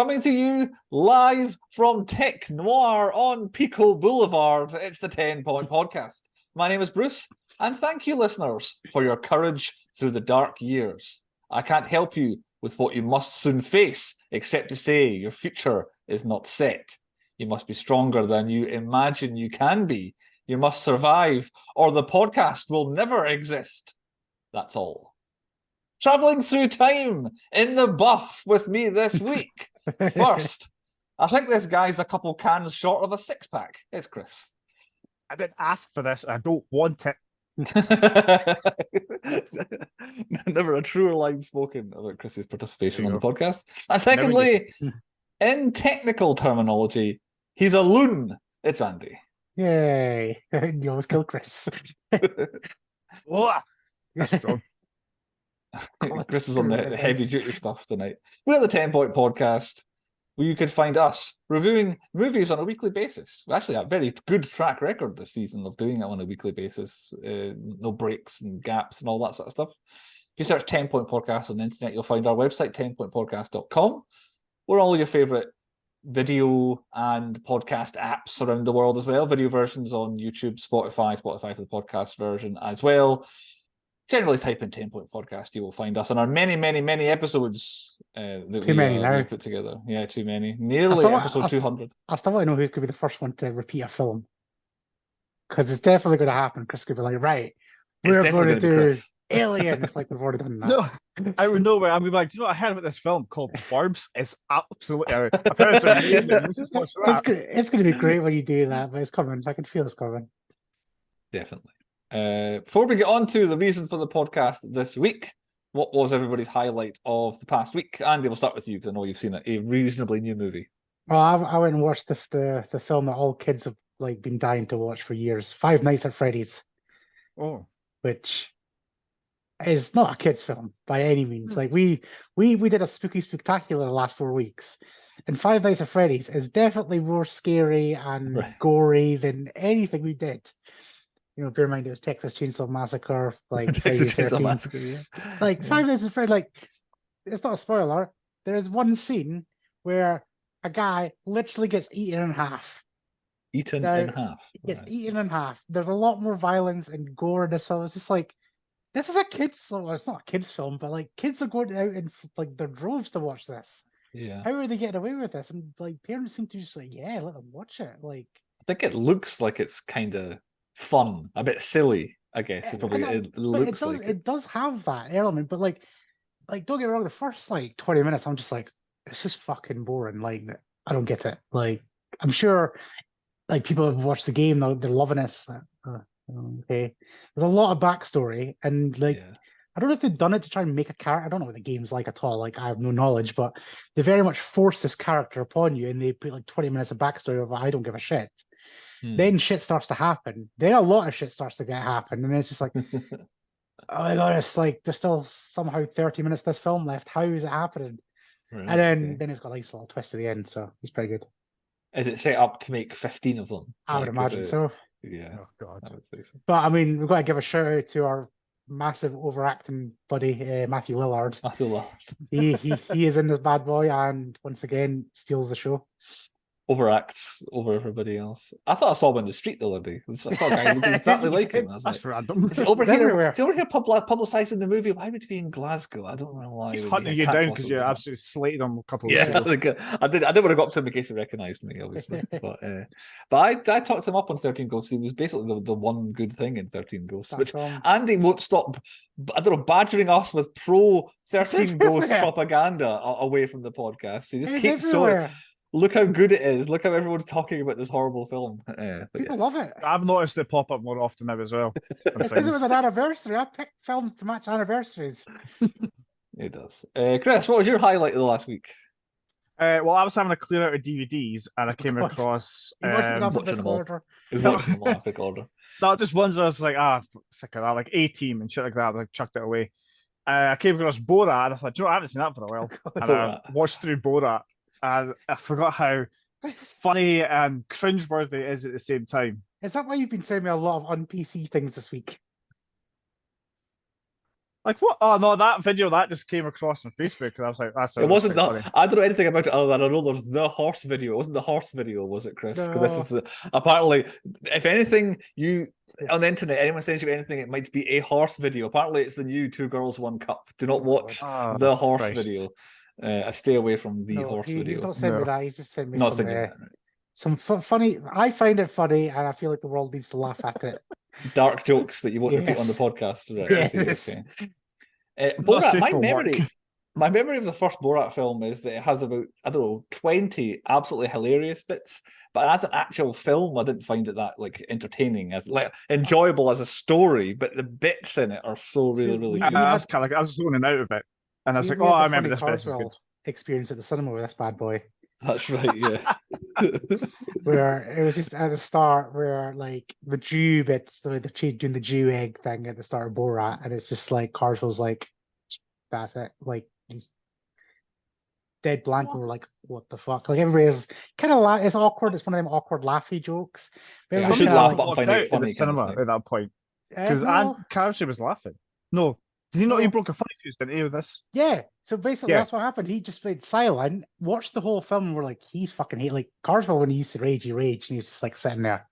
Coming to you live from Tech Noir on Pico Boulevard, it's the 10 Point Podcast. My name is Bruce, and thank you, listeners, for your courage through the dark years. I can't help you with what you must soon face, except to say your future is not set. You must be stronger than you imagine you can be. You must survive, or the podcast will never exist. That's all. Travelling through time in the buff with me this week. First, I think this guy's a couple cans short of a six-pack. It's Chris. I didn't ask for this. I don't want it. Never a truer line spoken about Chris's participation on the podcast. And secondly, in technical terminology, he's a loon. It's Andy. Yay. You almost killed Chris. Oh, that's strong. Chris is on the heavy duty stuff tonight. We're the 10 Point Podcast, where you could find us reviewing movies on a weekly basis. We actually have a very good track record this season of doing it on a weekly basis. No breaks and gaps and all that sort of stuff. If you search 10 Point Podcast on the internet, you'll find our website, 10pointpodcast.com, where all your favourite video and podcast apps around the world as well. Video versions on YouTube, Spotify for the podcast version as well. Generally type in 10 Point Podcast, you will find us on our many, many, many episodes that we put together. Yeah, too many. Nearly episode 200. I still want to know who could be the first one to repeat a film. Because it's definitely going to happen. Chris could be like, right, we're going to do Alien. It's like we've already done that. No, I would know where I'm like, do you know what I heard about this film called Barbs? It's absolutely I've heard it's amazing. It's going to be great when you do that, but it's coming. I can feel it's coming. Definitely. Before we get on to the reason for the podcast this week, what was everybody's highlight of the past week? Andy, we'll start with you because I know you've seen a reasonably new movie. Well, I went and watched the film that all kids have been dying to watch for years, Five Nights at Freddy's. Oh, which is not a kids' film by any means. Like we did a spooky spectacular the last 4 weeks, and Five Nights at Freddy's is definitely more scary and gory than anything we did. You know, bear in mind it was Texas Chainsaw Massacre, Texas Chainsaw Massacre, yeah. Five Nights at Freddy's, it's not a spoiler. There is one scene where a guy literally gets eaten in half. Eaten in half. Gets eaten in half. There's a lot more violence and gore in this film. It's just like, this is a kids' film. Well, it's not a kids' film, but kids are going out in their droves to watch this. Yeah. How are they getting away with this? And parents seem to just let them watch it. I think it looks like it's kind of fun, a bit silly, I guess. It does have that element, but don't get me wrong, the first 20 minutes I'm just like, it's just fucking boring. I don't get it. I'm sure people have watched the game, they're loving it. Okay, there's a lot of backstory, and I don't know if they've done it to try and make a character. I don't know what the game's like at all. I have no knowledge, but they very much force this character upon you, and they put 20 minutes of backstory of I don't give a shit. Then shit starts to happen. Then a lot of shit starts to happen, and it's just like, oh my god, it's there's still somehow 30 minutes of this film left. How is it happening? Right, and then it's got a nice little twist at the end, so it's pretty good. Is it set up to make 15 of them? I would imagine so. Yeah. Oh god. I would say so. But I mean, we've got to give a shout out to our massive overacting buddy, Matthew Lillard. Matthew Lillard. he is in this bad boy, and once again steals the show. Overacts over everybody else. I thought I saw him in the street the other day. I saw a guy looking exactly like him. That's random. Is he over here publicising the movie? Why would he be in Glasgow? I don't know why. He's hunting you down because you absolutely slated him a couple of years ago. I didn't want to go up to him in case he recognised me, obviously. but I talked him up on 13 Ghosts. He was basically the one good thing in 13 Ghosts, which Andy won't stop, badgering us with pro 13 Ghosts propaganda away from the podcast. He just keeps throwing. Look how good it is. Look how everyone's talking about this horrible film. People love it. I've noticed it pop up more often now as well. It's because it was an anniversary. I picked films to match anniversaries. It does. Chris, what was your hight of the last week? Well, I was having a clear out of DVDs and I came across... watching them in alphabetical order. No, just ones I was like, sick of that, A-Team and shit like that. I chucked it away. I came across Borat and I thought, I haven't seen that for a while. And I watched through Borat. And I forgot how funny and cringeworthy it is at the same time. Is that why you've been sending me a lot of un-PC things this week? Like what? Oh no, that video that just came across on Facebook, and I was like, "That's It wasn't funny." I don't know anything about it other than I know there's the horse video. It wasn't the horse video, was it, Chris? Because No. this is apparently, if anything, you on the internet, anyone sends you anything, it might be a horse video. Apparently, it's the new 2 Girls 1 Cup. Do not watch the horse video. Stay away from the horse video. He's not sent me that. He's just sent me not some right. some funny. I find it funny, and I feel like the world needs to laugh at it. Dark jokes that you won't repeat on the podcast. Right? Yes. Okay. Borat, my memory of the first Borat film is that it has about, I don't know, 20 absolutely hilarious bits. But as an actual film, I didn't find it that like entertaining, as like enjoyable as a story. But the bits in it are so really good. I was kind of like, I was zoning out of it, and I was like, "Oh, I remember this bit is good." Experience at the cinema with this bad boy. That's right, yeah. Where it was just at the start, where like the Jew bits, they're doing the Jew egg thing at the start of Borat, and it's just like Carswell's like, "That's it," like he's dead blank. And we're like, "What the fuck?" Like everybody is kind of it's awkward. It's one of them awkward laughy jokes. Yeah, I should laugh, but I'm finding it funny. In the cinema at that point because Carswell was laughing. No. Did he not? He broke a funny fuse, didn't he, with this? Yeah. So basically, that's what happened. He just played silent, watched the whole film, and we're like, he's fucking hate. Like Carswell, when he used to rage, he raged, and he was just like sitting there.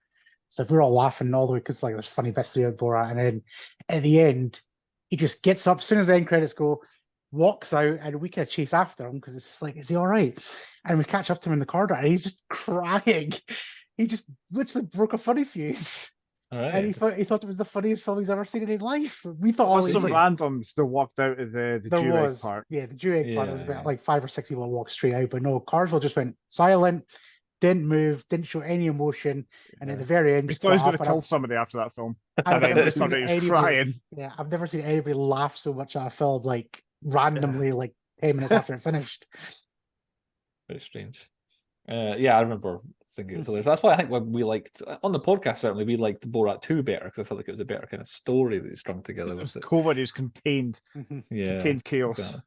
So we're all laughing all the way because like there's funny bits throughout Borat, and then at the end, he just gets up as soon as the end credits go, walks out, and we kind of chase after him because it's just like, is he all right? And we catch up to him in the corridor, and he's just crying. He just literally broke a funny fuse. Right. And he thought it was the funniest film he's ever seen in his life. We thought all some randoms that walked out of the Jew egg part. Yeah, the Jew egg part. There was about like 5 or 6 people that walked straight out, but no, Carswell just went silent, didn't move, didn't show any emotion, and at the very end, he thought he was going to kill somebody after that film. And then somebody was crying. Yeah, I've never seen anybody laugh so much at a film like randomly, like 10 minutes after it finished. Very strange. Yeah, I remember thinking it was hilarious. That's why I think when we liked on the podcast, certainly we liked Borat 2 better because I felt like it was a better kind of story that he strung together. It was COVID, it was contained, contained chaos. Exactly.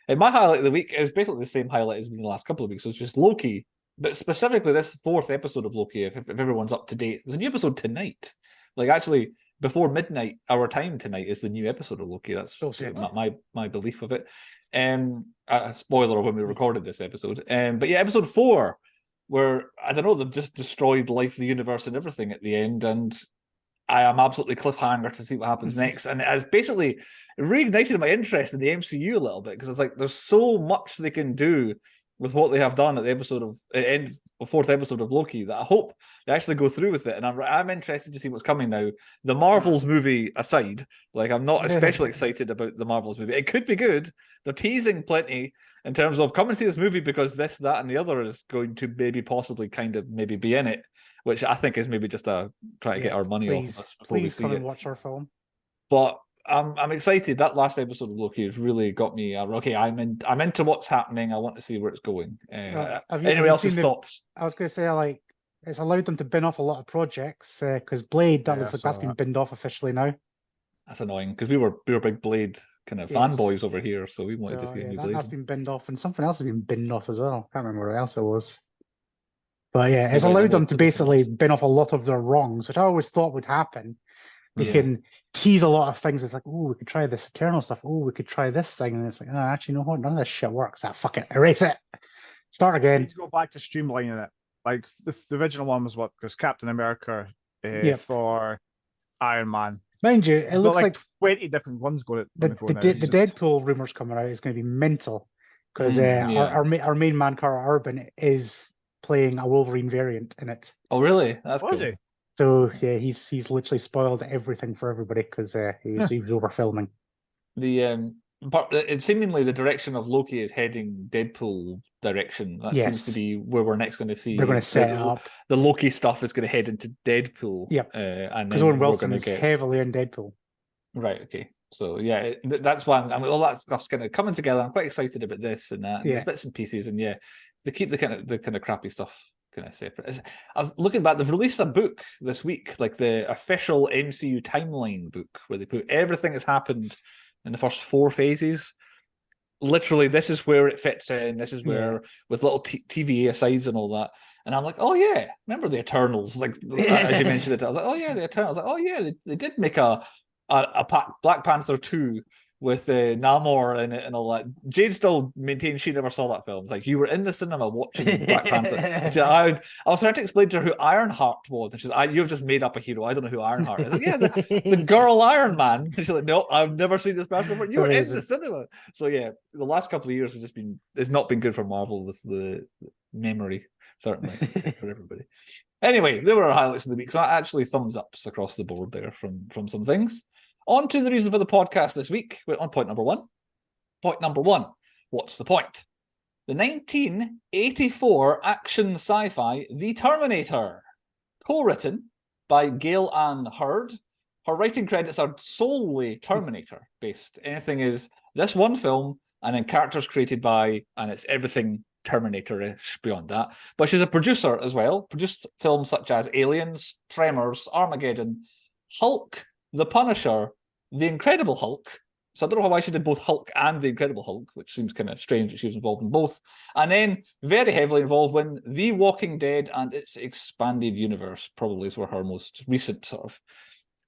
And my highlight of the week is basically the same highlight as in the last couple of weeks. So it's just Loki, but specifically this 4th episode of Loki. If everyone's up to date, there's a new episode tonight. Like actually, before midnight, our time tonight is the new episode of Loki. That's my belief of it. A spoiler of when we recorded this episode. But yeah, episode 4. Where, I don't know, they've just destroyed life, the universe, and everything at the end, and I am absolutely cliffhanger to see what happens next. And it has basically reignited my interest in the MCU a little bit, because it's like there's so much they can do with what they have done at the episode of end 4th episode of Loki that I hope they actually go through with it. And I'm interested to see what's coming now. The Marvels movie aside, like I'm not especially excited about the Marvels movie. It could be good. They're teasing plenty in terms of come and see this movie because this, that, and the other is going to maybe possibly kind of maybe be in it, which I think is maybe just trying to get our money off of us before we see come it. And watch our film. But I'm excited. That last episode of Loki has really got me. Okay, I'm into what's happening. I want to see where it's going. Anyone else's thoughts? I was going to say, like, it's allowed them to bin off a lot of projects because Blade. Looks like that's been binned off officially now. That's annoying because we were big Blade kind of fanboys over here, so we wanted to see a new Blade. That's been binned off, and something else has been binned off as well. I can't remember what else it was. But yeah, it's allowed them to basically bin off a lot of their wrongs, which I always thought would happen. They can tease a lot of things. It's like, oh, we could try this Eternal stuff. Oh, we could try this thing. And it's like, oh, actually, no, none of this shit works. Fuck it. Erase it. Start again. To go back to streamlining it. Like, the original one was what? Because Captain America for Iron Man. Mind you, it looks like 20 different ones going the Deadpool rumors coming out is going to be mental. Because our main man, Carl Urban, is playing a Wolverine variant in it. Oh, really? That's cool. He? So yeah, he's literally spoiled everything for everybody because he was over filming. It's seemingly the direction of Loki is heading Deadpool direction. That seems to be where we're next going to see. They're going to set it up. The Loki stuff is going to head into Deadpool. Yep. Because Owen Wilson is heavily in Deadpool. Right. Okay. So yeah, that's why all that stuff's kind of coming together. I'm quite excited about this and that. And there's bits and pieces, and they keep the kind of crappy stuff kind of separate. I was looking back, they've released a book this week, like the official MCU timeline book, where they put everything that's happened in the first 4 phases. Literally, this is where it fits in. This is where, with little TVA asides and all that. And I'm like, oh yeah, remember the Eternals? Like as you mentioned it, I was like, oh yeah, the Eternals. Like, oh yeah, they did make a Black Panther 2 with Namor in it and all that. Jade still maintains she never saw that film. It's like, you were in the cinema watching Black Panther. I was trying to explain to her who Ironheart was, and she's like, you've just made up a hero. I don't know who Ironheart is. Like, yeah, the girl Iron Man. And she's like, no, I've never seen this person before. You were in the cinema. So yeah, the last couple of years has just been, it's not been good for Marvel with the memory, certainly, for everybody. Anyway, there were our highlights of the week. So actually thumbs ups across the board there from some things. On to the reason for the podcast this week. On point number one. Point number one. What's the point? The 1984 action sci-fi The Terminator, co-written by Gail Ann Hurd. Her writing credits are solely Terminator based. Anything is this one film and then characters created by, and it's everything Terminator-ish beyond that. But she's a producer as well. Produced films such as Aliens, Tremors, Armageddon, Hulk, The Punisher, The Incredible Hulk. So I don't know why she did both Hulk and The Incredible Hulk, which seems kind of strange that she was involved in both. And then very heavily involved in The Walking Dead and its expanded universe, probably is where her most recent sort of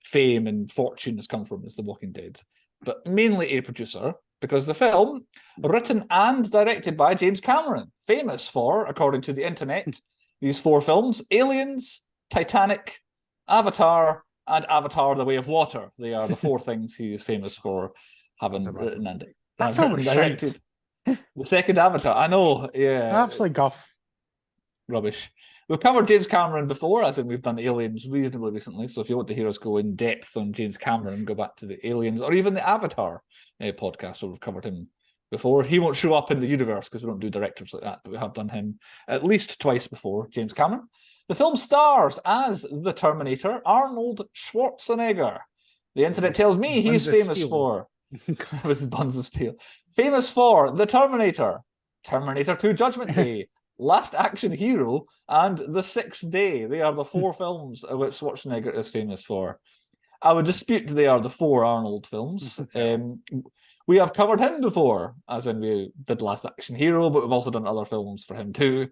fame and fortune has come from, is The Walking Dead. But mainly a producer, because the film, written and directed by James Cameron, famous for, according to the internet, these 4 films: Aliens, Titanic, Avatar, and Avatar: The Way of Water. They are the 4 things he is famous for having written and directed. The second Avatar, I know, yeah. Absolutely guff. Rubbish. We've covered James Cameron before, as in we've done Aliens reasonably recently, so if you want to hear us go in depth on James Cameron, go back to the Aliens, or even the Avatar podcast, where we've covered him before. He won't show up in the universe, because we don't do directors like that, but we have done him at least twice before, James Cameron. The film stars as the Terminator, Arnold Schwarzenegger. The internet tells me he's famous for... with buns of steel. Famous for The Terminator, Terminator 2 Judgment Day, Last Action Hero, and The Sixth Day. They are the 4 films which Schwarzenegger is famous for. I would dispute they are the 4 Arnold films. We have covered him before, as in we did Last Action Hero, but we've also done other films for him too.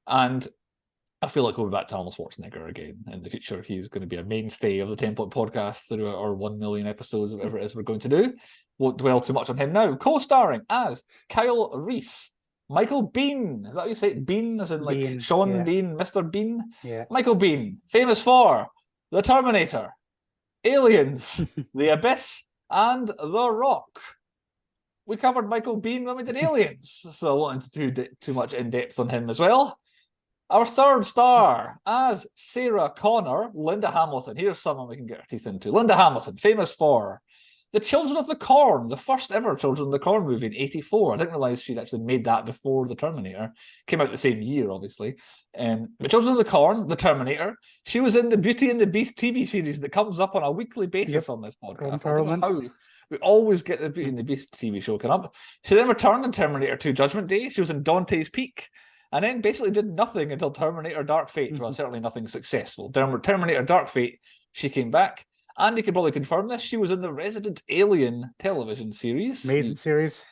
And I feel like we'll be back to Arnold Schwarzenegger again in the future. He's going to be a mainstay of the 10 Point podcast through our 1 million episodes, whatever it is we're going to do. Won't dwell too much on him now. Co-starring as Kyle Reese, Michael Biehn. Is that how you say it? Biehn, as in like Bean, Sean yeah. Bean, Mr. Bean? Yeah. Michael Biehn, famous for The Terminator, Aliens, The Abyss, and The Rock. We covered Michael Biehn when we did Aliens, so I wanted to do too much in-depth on him as well. Our third star as Sarah Connor, Linda Hamilton. Here's someone we can get our teeth into. Linda Hamilton, famous for The Children of the Corn, the first ever Children of the Corn movie in '84. I didn't realise she'd actually made that before The Terminator. Came out the same year, obviously. But Children of the Corn, The Terminator. She was in the Beauty and the Beast TV series that comes up on a weekly basis on this podcast. I don't know how we always get the Beauty and the Beast TV show coming up. She then returned in Terminator 2 Judgment Day. She was in Dante's Peak. And then basically did nothing until Terminator Dark Fate. Well, certainly nothing successful. Terminator Dark Fate, she came back. And you can probably confirm this. She was in the Resident Alien television series. Amazing series.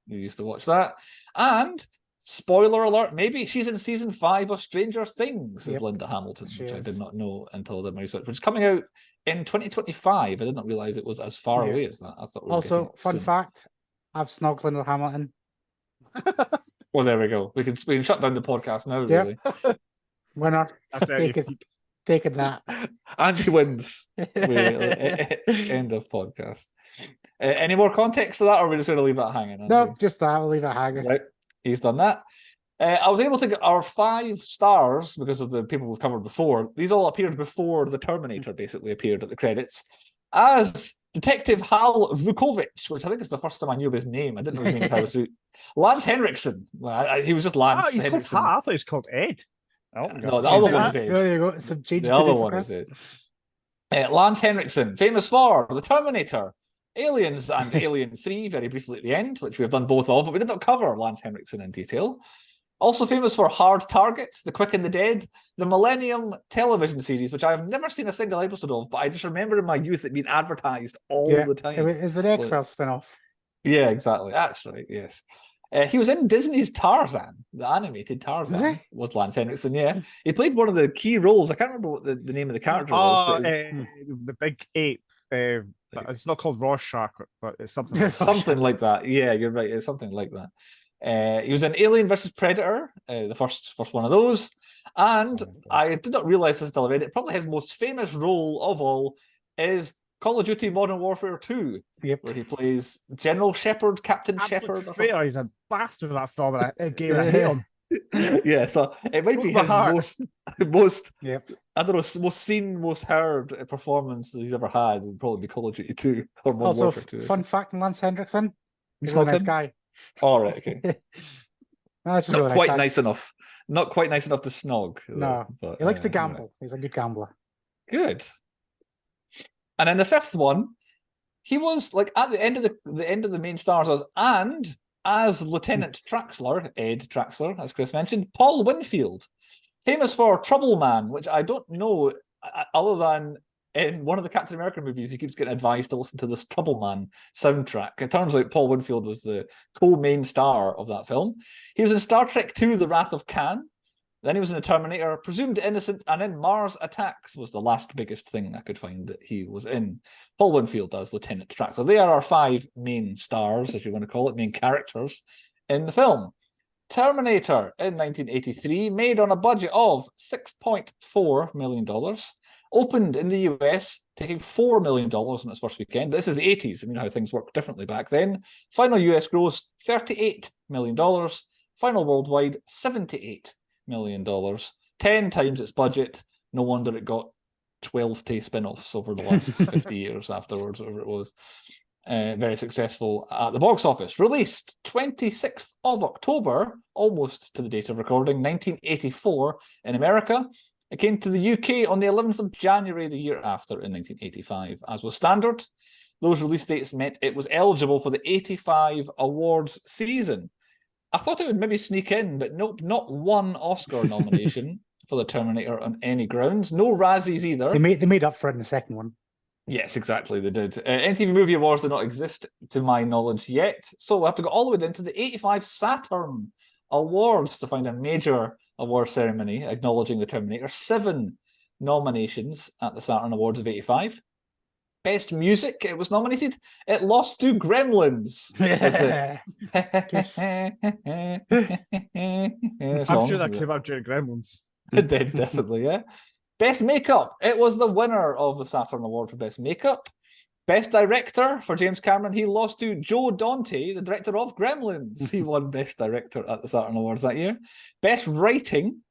You used to watch that. And, spoiler alert, maybe she's in season 5 of Stranger Things as Linda Hamilton, which I did not know until I did my research, which is coming out in 2025. I did not realise it was as far away as that. I thought we were also, fun fact, I've snogged Linda Hamilton. Well, there we go. We can shut down the podcast now, really. Winner. Taking that. Andy wins. End of podcast. Any more context to that, or are we just going to leave that hanging? Andy? No, just that. We'll leave it hanging. Right. He's done that. I was able to get our 5 stars because of the people we've covered before. These all appeared before the Terminator basically appeared at the credits as Detective Hal Vukovich, which I think is the first time I knew of his name. I didn't know his name was Lance Henriksen. He was just Lance. Oh, he's Henriksen. called Hal. I thought he was called Ed. Oh, no, the other one is Ed. There you go. Some change the other one is Ed. Lance Henriksen, famous for The Terminator, Aliens, and Alien 3, very briefly at the end, which we have done both of, but we did not cover Lance Henriksen in detail. Also famous for Hard Target, The Quick and the Dead, the Millennium television series, which I have never seen a single episode of, but I just remember in my youth it being advertised all the time. Is the X-Files spin-off? Yeah, exactly. That's right, yes. He was in Disney's Tarzan, the animated Tarzan. Was Lance Henriksen, yeah. He played one of the key roles. I can't remember what the name of the character was. But the big ape. It's not called Rorschach, but it's something like something like that. Yeah, you're right. It's something like that. He was in Alien versus Predator, the first one of those. And I did not realize this until I read it. Probably his most famous role of all is Call of Duty Modern Warfare 2, where he plays General Shepard, Captain Shepard. He's a bastard in that film, and a game I hate him. Yeah, so it might be his most I don't know, most seen, most heard performance that he's ever had would probably be Call of Duty 2 or Modern Warfare 2. Fun fact on Lance Hendrickson, he's a nice guy. All right, okay. Not really quite nice enough. Not quite nice enough to snog. No, but, he likes to gamble. Right. He's a good gambler. Good. And then the fifth one, he was like at the end of the main stars as Lieutenant Traxler, Ed Traxler, as Chris mentioned, Paul Winfield, famous for Trouble Man, which I don't know other than in one of the Captain America movies, he keeps getting advised to listen to this Trouble Man soundtrack. It turns out Paul Winfield was the co-main star of that film. He was in Star Trek II, The Wrath of Khan. Then he was in The Terminator, Presumed Innocent, and then Mars Attacks was the last biggest thing I could find that he was in. Paul Winfield as Lieutenant Traxler. They are our five main stars, as you want to call it, main characters in the film. Terminator in 1983, made on a budget of $6.4 million, opened in the US, taking $4 million on its first weekend. This is the 80s. I mean, how things worked differently back then. Final US gross, $38 million. Final worldwide, $78 million. 10 times its budget. No wonder it got 12 spin-offs over the last 50 years afterwards, whatever it was. Very successful at the box office. Released 26th of October, almost to the date of recording, 1984 in America. It came to the UK on the 11th of January the year after in 1985. As was standard, those release dates meant it was eligible for the 85 awards season. I thought it would maybe sneak in, but nope, not one Oscar nomination for the Terminator on any grounds. No Razzies either. They made up for it in the second one. Yes, exactly, they did. MTV Movie Awards do not exist, to my knowledge, yet. So we'll have to go all the way down to the 85 Saturn Awards to find a major award ceremony acknowledging the Terminator. 7 nominations at the Saturn Awards of 85. Best Music, it was nominated. It lost to Gremlins. I'm sure that came out during Gremlins. It did, definitely, yeah. Best Makeup, it was the winner of the Saturn Award for Best Makeup. Best Director for James Cameron, he lost to Joe Dante, the director of Gremlins. He won Best Director at the Saturn Awards that year. Best Writing,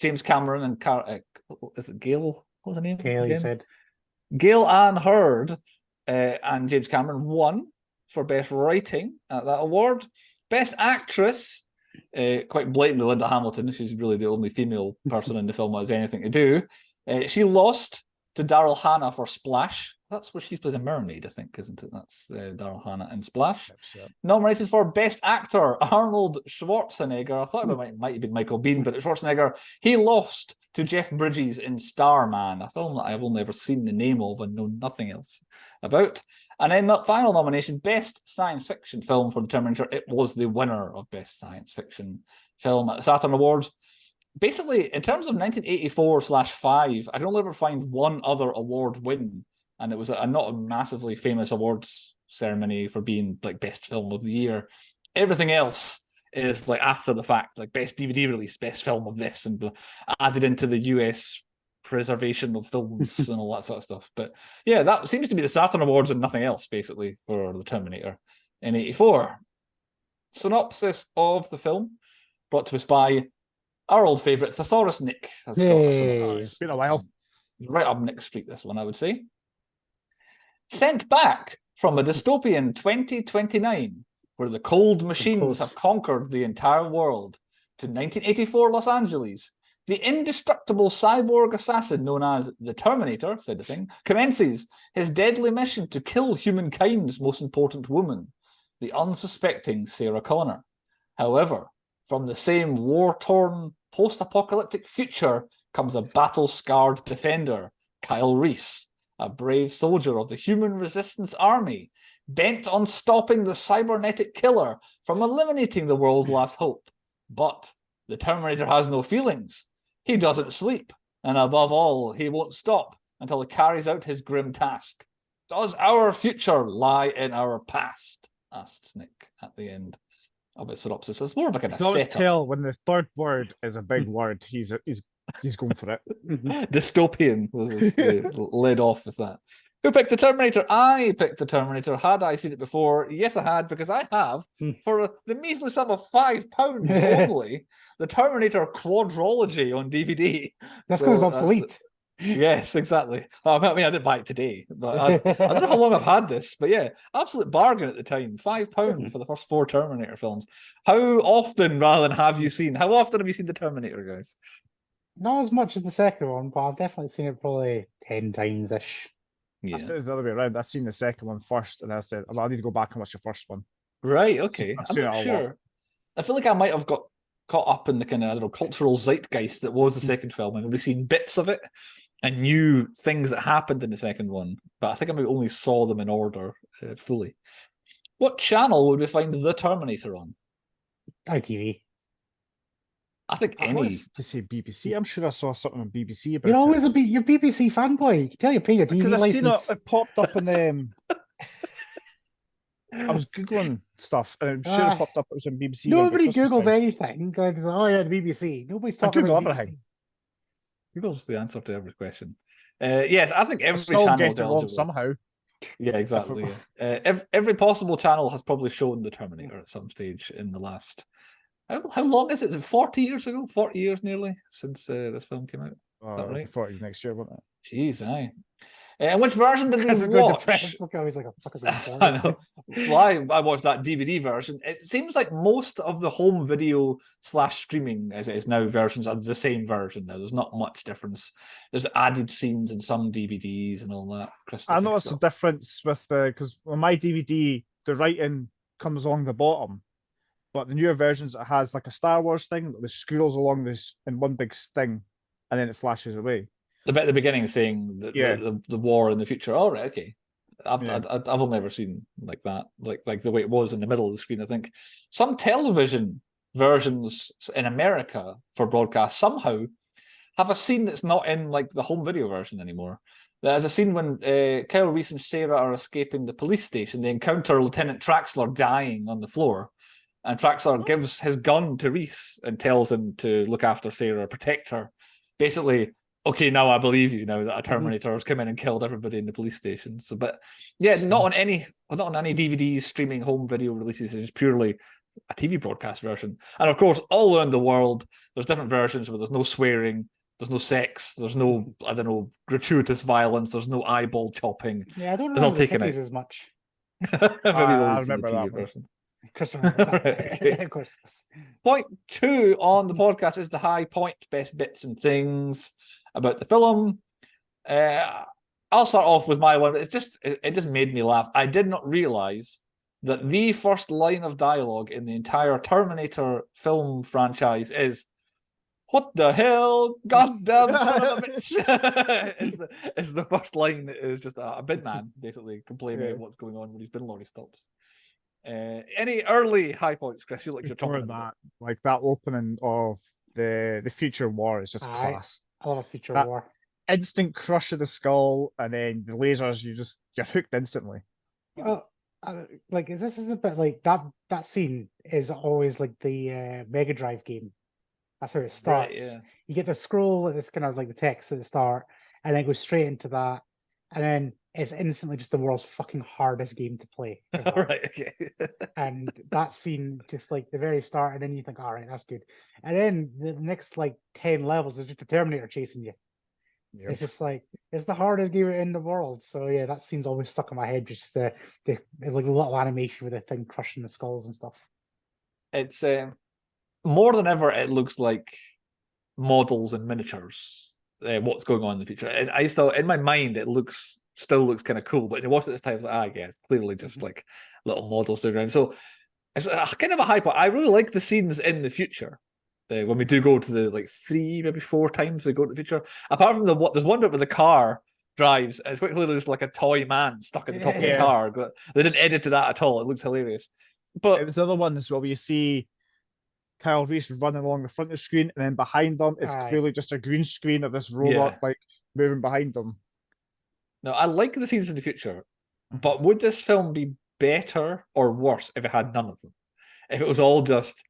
James Cameron and is it Gail? What was her name? Gail, you said. Gail Ann Hurd and James Cameron won for Best Writing at that award. Best Actress, quite blatantly Linda Hamilton. She's really the only female person in the film that has anything to do. She lost to Daryl Hannah for Splash. That's where she plays a mermaid, I think, isn't it? That's Daryl Hannah in Splash. So. Nominated for Best Actor, Arnold Schwarzenegger. I thought it might have been Michael Biehn, but Schwarzenegger, he lost to Jeff Bridges in Starman, a film that I've only ever seen the name of and know nothing else about. And then that final nomination, Best Science Fiction Film for the Terminator. It was the winner of Best Science Fiction Film at the Saturn Awards. Basically, in terms of 1984/5, I can only ever find one other award win. And it was not a massively famous awards ceremony for being like best film of the year. Everything else is like after the fact, like best DVD release, best film of this, and added into the US preservation of films and all that sort of stuff. But yeah, that seems to be the Saturn Awards and nothing else, basically, for the Terminator in 84. Synopsis of the film, brought to us by our old favourite Thesaurus Nick. It's been a while. Right up Nick Street, this one, I would say. Sent back from a dystopian 2029, where the cold machines have conquered the entire world, to 1984 Los Angeles, the indestructible cyborg assassin known as the Terminator, said the thing, commences his deadly mission to kill humankind's most important woman, the unsuspecting Sarah Connor. However, from the same war-torn, post-apocalyptic future comes a battle-scarred defender, Kyle Reese, a brave soldier of the Human Resistance Army, bent on stopping the cybernetic killer from eliminating the world's last hope. But the Terminator has no feelings. He doesn't sleep. And above all, he won't stop until he carries out his grim task Does our future lie in our past? Asked Nick at the end of its synopsis. It's more of a kind of always setup. tell when the third word is a big word, he's going for it. Dystopian was led off with that. Who picked the Terminator? I picked the Terminator. Had I seen it before? Yes, I had, because I have, for the measly sum of £5 only, the Terminator Quadrology on DVD. That's because it's obsolete. Yes, exactly. I mean, I didn't buy it today, but I don't know how long I've had this, but yeah, absolute bargain at the time. £5 for the first 4 Terminator films. How often, rather than have you seen? How often have you seen the Terminator, guys? Not as much as the second one, but I've definitely seen it probably 10 times ish. Yeah. I said it the other way around. I've seen the second one first, and I said, well, I need to go back and watch the first one. Right. Okay. I've I'm seen not it a sure. lot. I feel like I might have got caught up in the kind of, I don't know, cultural zeitgeist that was the second film, and we've seen bits of it and knew things that happened in the second one, but I think I maybe only saw them in order fully. What channel would we find the Terminator on? ITV. I think I any. wanted to say BBC. I'm sure I saw something on BBC about You're always it. you're BBC fanboy. You can tell you're paying your TV Because I seen license. it popped up in I was Googling stuff, and I'm sure it popped up. It was on BBC. Nobody Googles anything. Like, oh yeah, the BBC. Nobody's talking about everything. Google's the answer to every question. Yes, I think every still channel get is it wrong eligible. somehow. Yeah, exactly. Every possible channel has probably shown the Terminator at some stage in the last. How long is it? 40 years ago? 40 years nearly since this film came out. Right? 40 next year, won't it? Jeez, aye. And which version did we watch? Look how he's like a fucking I know. Well, I watched that DVD version. It seems like most of the home video / streaming is now versions of the same version. Now there's not much difference. There's added scenes in some DVDs and all that. I noticed a difference with because on my DVD the writing comes along the bottom, but the newer versions it has like a Star Wars thing that scrolls along this in one big thing, and then it flashes away. The bit at the beginning saying the war in the future. All right, okay. I've only ever seen like that, like the way it was in the middle of the screen. I think some television versions in America for broadcast somehow have a scene that's not in like the home video version anymore. There's a scene when Kyle Reese and Sarah are escaping the police station. They encounter Lieutenant Traxler dying on the floor, and Traxler gives his gun to Reese and tells him to look after Sarah, protect her. Basically, okay, now I believe you now that a Terminator has come in and killed everybody in the police station. So, but yeah, not on any DVDs, streaming, home video releases. It's purely a TV broadcast version. And of course, all around the world, there's different versions where there's no swearing, there's no sex, there's no, I don't know, gratuitous violence, there's no eyeball chopping. Yeah, I don't remember the titties as much. Maybe I remember that version. Right, of course. Point 2 on the podcast is the high point, best bits and things about the film. I'll start off with my one. It just made me laugh. I did not realize that the first line of dialogue in the entire Terminator film franchise is "What the hell, goddamn son of a bitch!" is the first line. That is just a big man basically complaining of what's going on when his bin lorry stops. Any early high points, Chris? You like you're talking about like that opening of the future war is just class. I love a future war. Instant crush of the skull, and then the lasers. You're hooked instantly. Like this is a bit like that scene is always like the Mega Drive game. That's how it starts. Right, yeah. You get the scroll, it's kind of like the text at the start, and then goes straight into that, and then it's instantly just the world's fucking hardest game to play. Right, okay. And that scene, just like the very start, and then you think, all right, that's good. And then the next like 10 levels is just a Terminator chasing you. Yep. It's just like, it's the hardest game in the world. So yeah, that scene's always stuck in my head, just the like a lot of animation with the thing crushing the skulls and stuff. It's more than ever, it looks like models and miniatures, what's going on in the future. And I still, in my mind, it still looks kind of cool, but when you watch it this time, it's like, yeah, it's clearly just like little models doing around. So it's kind of a high point. I really like the scenes in the future. When we do go to the like 3, maybe 4 times we go to the future. Apart from there's one bit where the car drives, and it's quite clearly just like a toy man stuck at the top of the car. But they didn't edit to that at all. It looks hilarious. But it was the other one as well, where you see Kyle Reese running along the front of the screen, and then behind them it's clearly just a green screen of this robot like moving behind them. No, I like the scenes in the future. But would this film be better or worse if it had none of them? If it was all just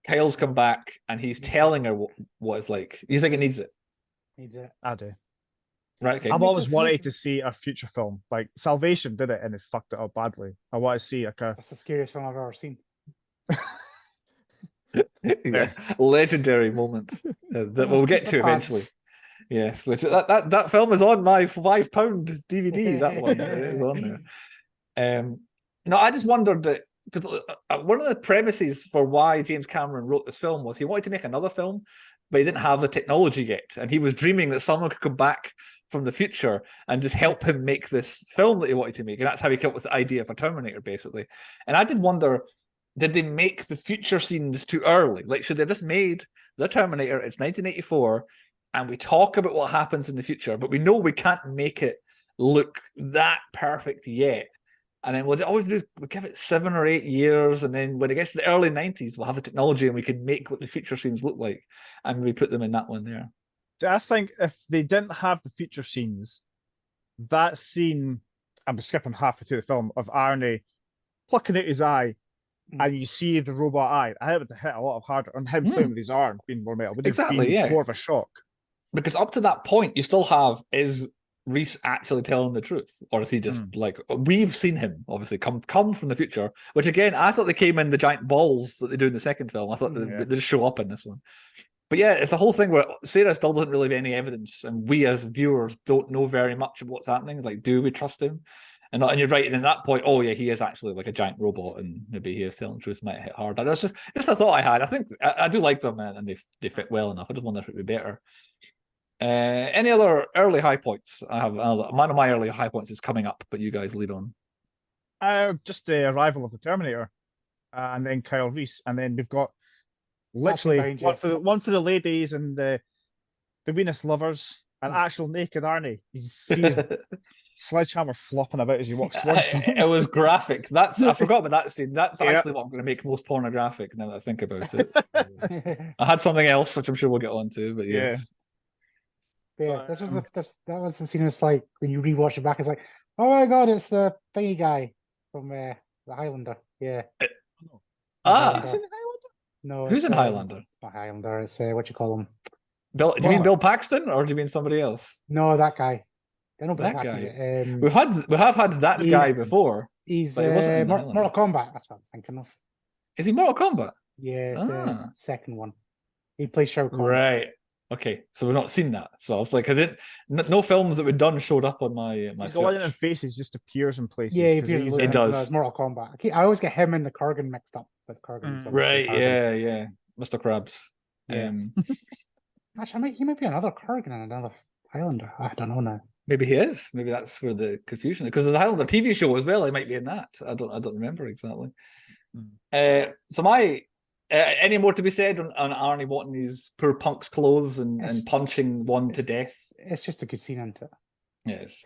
Kyle's come back and he's telling her what it's like. You think it needs it? Needs it. I do. Right. Okay. I've always wanted to see a future film. Like Salvation did it and it fucked it up badly. I want to see That's the scariest film I've ever seen. Yeah, legendary moment that we'll get to eventually. Yes, which that film is on my £5 DVD. That one is on there. No, I just wondered that because one of the premises for why James Cameron wrote this film was he wanted to make another film, but he didn't have the technology yet, and he was dreaming that someone could come back from the future and just help him make this film that he wanted to make, and that's how he came up with the idea for Terminator, basically. And I did wonder, did they make the future scenes too early? Like, should they just made the Terminator? It's 1984, and we talk about what happens in the future, but we know we can't make it look that perfect yet. And then what they always do is we give it 7 or 8 years, and then when it gets to the early 90s, we'll have the technology and we can make what the future scenes look like, and we put them in that one there. I think if they didn't have the future scenes, that scene, I'm skipping halfway through the film, of Arnie plucking out his eye, and you see the robot eye, I would have hit a lot harder on him playing with his arm, being more metal. Would have been more of a shock. Because up to that point, you still have, is Reese actually telling the truth, or is he just like, we've seen him obviously come from the future, which again I thought they came in the giant balls that they do in the second film. I thought they just show up in this one. But yeah, it's a whole thing where Sarah still doesn't really have any evidence, and we as viewers don't know very much of what's happening. Like, do we trust him? And you're right, and at that point, oh yeah, he is actually like a giant robot, and maybe he is telling the truth, might hit hard. That's just a thought I had. I think I do like them, and they fit well enough. I just wonder if it would be better. Any other early high points? I have one of my early high points is coming up, but you guys lead on. Just the arrival of the Terminator, and then Kyle Reese, and then we've got literally one for the ladies and the Venus lovers, and actual naked Arnie. You see sledgehammer flopping about as he walks towards them. It was graphic. I forgot about that scene. That's actually what I'm going to make most pornographic now that I think about it. I had something else which I'm sure we'll get on to, but yes. Yeah, that was the scene. It's like when you rewatch it back, it's like, oh my god, it's the thingy guy from the Highlander. Yeah. Highlander? No, who's in Highlander? It's not Highlander. It's what you call him. Do you mean Bill Paxton, or do you mean somebody else? No, that guy. I know that guy. We have had that guy before. He's Mortal Kombat. That's what I was thinking of. Is he Mortal Kombat? Yeah, the second one. He plays Shao Kahn. Right. Okay, so we've not seen that. So I was like, no films that we've done showed up on my His line in faces just appears in places. Yeah, he does. Mortal Kombat. I always get him and the Kurgan mixed up with Kurgan. Right, yeah. Mr. Krabs. Yeah. Actually, he might be another Kurgan and another Highlander. I don't know now. Maybe he is. Maybe that's where the confusion is. Because in the Highlander TV show as well, he might be in that. I don't remember exactly. So my any more to be said on Arnie wanting these poor punks' clothes and punching one to death? It's just a good scene, isn't it? Yes.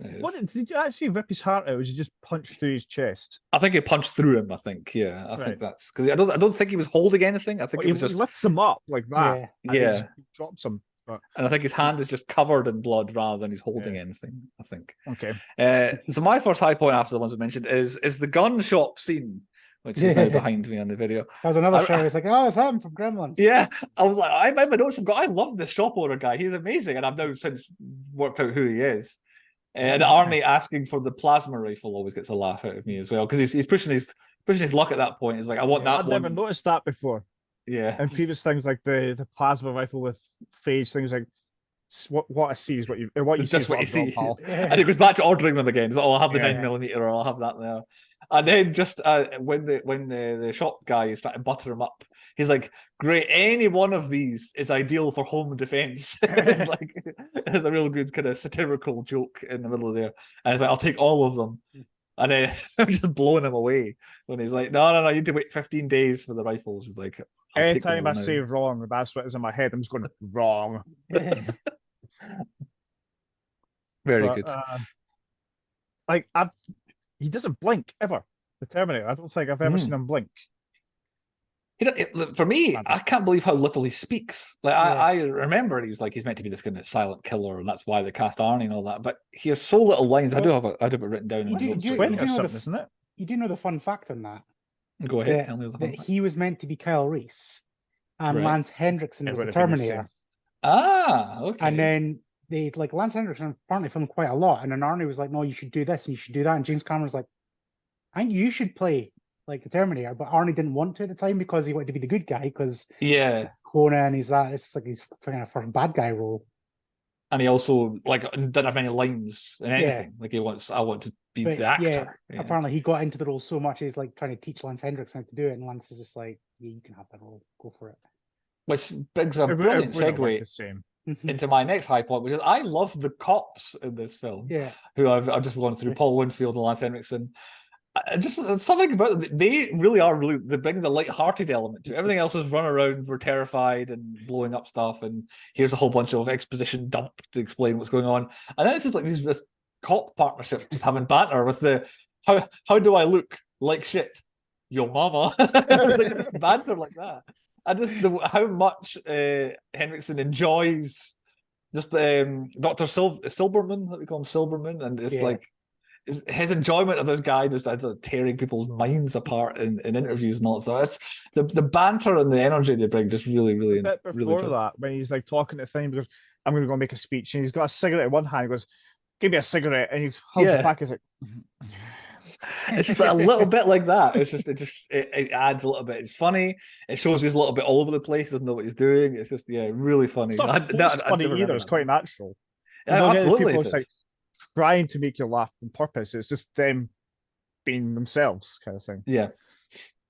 Did you actually rip his heart out, or did you just punch through his chest? I think he punched through him. I think that's because I don't think he was holding anything. I think he lifts him up like that. Yeah. He drops him. And I think his hand is just covered in blood rather than he's holding anything, I think. Okay. So my first high point after the ones we mentioned is the gun shop scene, which is now behind me on the video. That was another show. It's like, oh, it's him from Gremlins. Yeah. I was like, I made my notes. I love this shop owner guy. He's amazing. And I've now since worked out who he is. And Arnie asking for the plasma rifle always gets a laugh out of me as well, because he's pushing his luck at that point. He's like, I want that I've one. never noticed that before. Yeah. And previous things like the plasma rifle with phage, things like what I see is what you see. Is what you see. And it goes back to ordering them again. Like, I'll have the 9mm, or I'll have that there. And then just when the shop guy is trying to butter him up, he's like, "Great, any one of these is ideal for home defense." Like, it's a real good kind of satirical joke in the middle of there. And he's like, "I'll take all of them." And then I'm just blowing him away when he's like, no, you need to wait 15 days for the rifles. He's like, anytime I say wrong, that's what is in my head. I'm just going, wrong. Very good. He doesn't blink ever. The Terminator. I don't think I've ever seen him blink. For me, I can't believe how little he speaks. Like I remember he's meant to be this kind of silent killer, and that's why they cast Arnie and all that. But he has so little lines. Well, I do have it written down. You do know the fun fact on that? Go ahead, tell me the fun that fact. he was meant to be Kyle Reese, and Lance Henriksen was the Terminator. Okay. And then Lance Henriksen apparently filmed quite a lot, and then Arnie was like, "No, you should do this and you should do that." And James Cameron was like, "I think you should play like the Terminator," but Arnie didn't want to at the time because he wanted to be the good guy because Conan, it's like his kind of first bad guy role. And he also didn't have any lines in anything. Like I want to be the actor. Apparently he got into the role so much he's like trying to teach Lance Henriksen how to do it, and Lance is just like, "Yeah, you can have that role. Go for it." Which brings a brilliant segue into my next high point, which is I love the cops in this film. Yeah. Who I've just gone through, Paul Winfield and Lance Henriksen. Just something about them. They bring the light-hearted element to it. Everything else is run around, we're terrified and blowing up stuff, and here's a whole bunch of exposition dump to explain what's going on. And then it's just like this cop partnership, just having banter with the how do I look like shit? Your mama. Just banter like that. And just how much Henriksen enjoys just Dr. Silberman, that we call him Silberman, and it's like his enjoyment of this guy just tearing people's minds apart in interviews and all that. So it's the banter and the energy they bring just really before that, when he's like talking to thing because I'm going to go make a speech, and he's got a cigarette in one hand, he goes, "Give me a cigarette," and he holds it back. He's like, it's just a little bit like that. It adds a little bit. It's funny. It shows he's a little bit all over the place. Doesn't know what he's doing. It's just really funny. It's not funny either. It's quite natural. Yeah, absolutely. People like trying to make you laugh on purpose. It's just them being themselves, kind of thing. Yeah,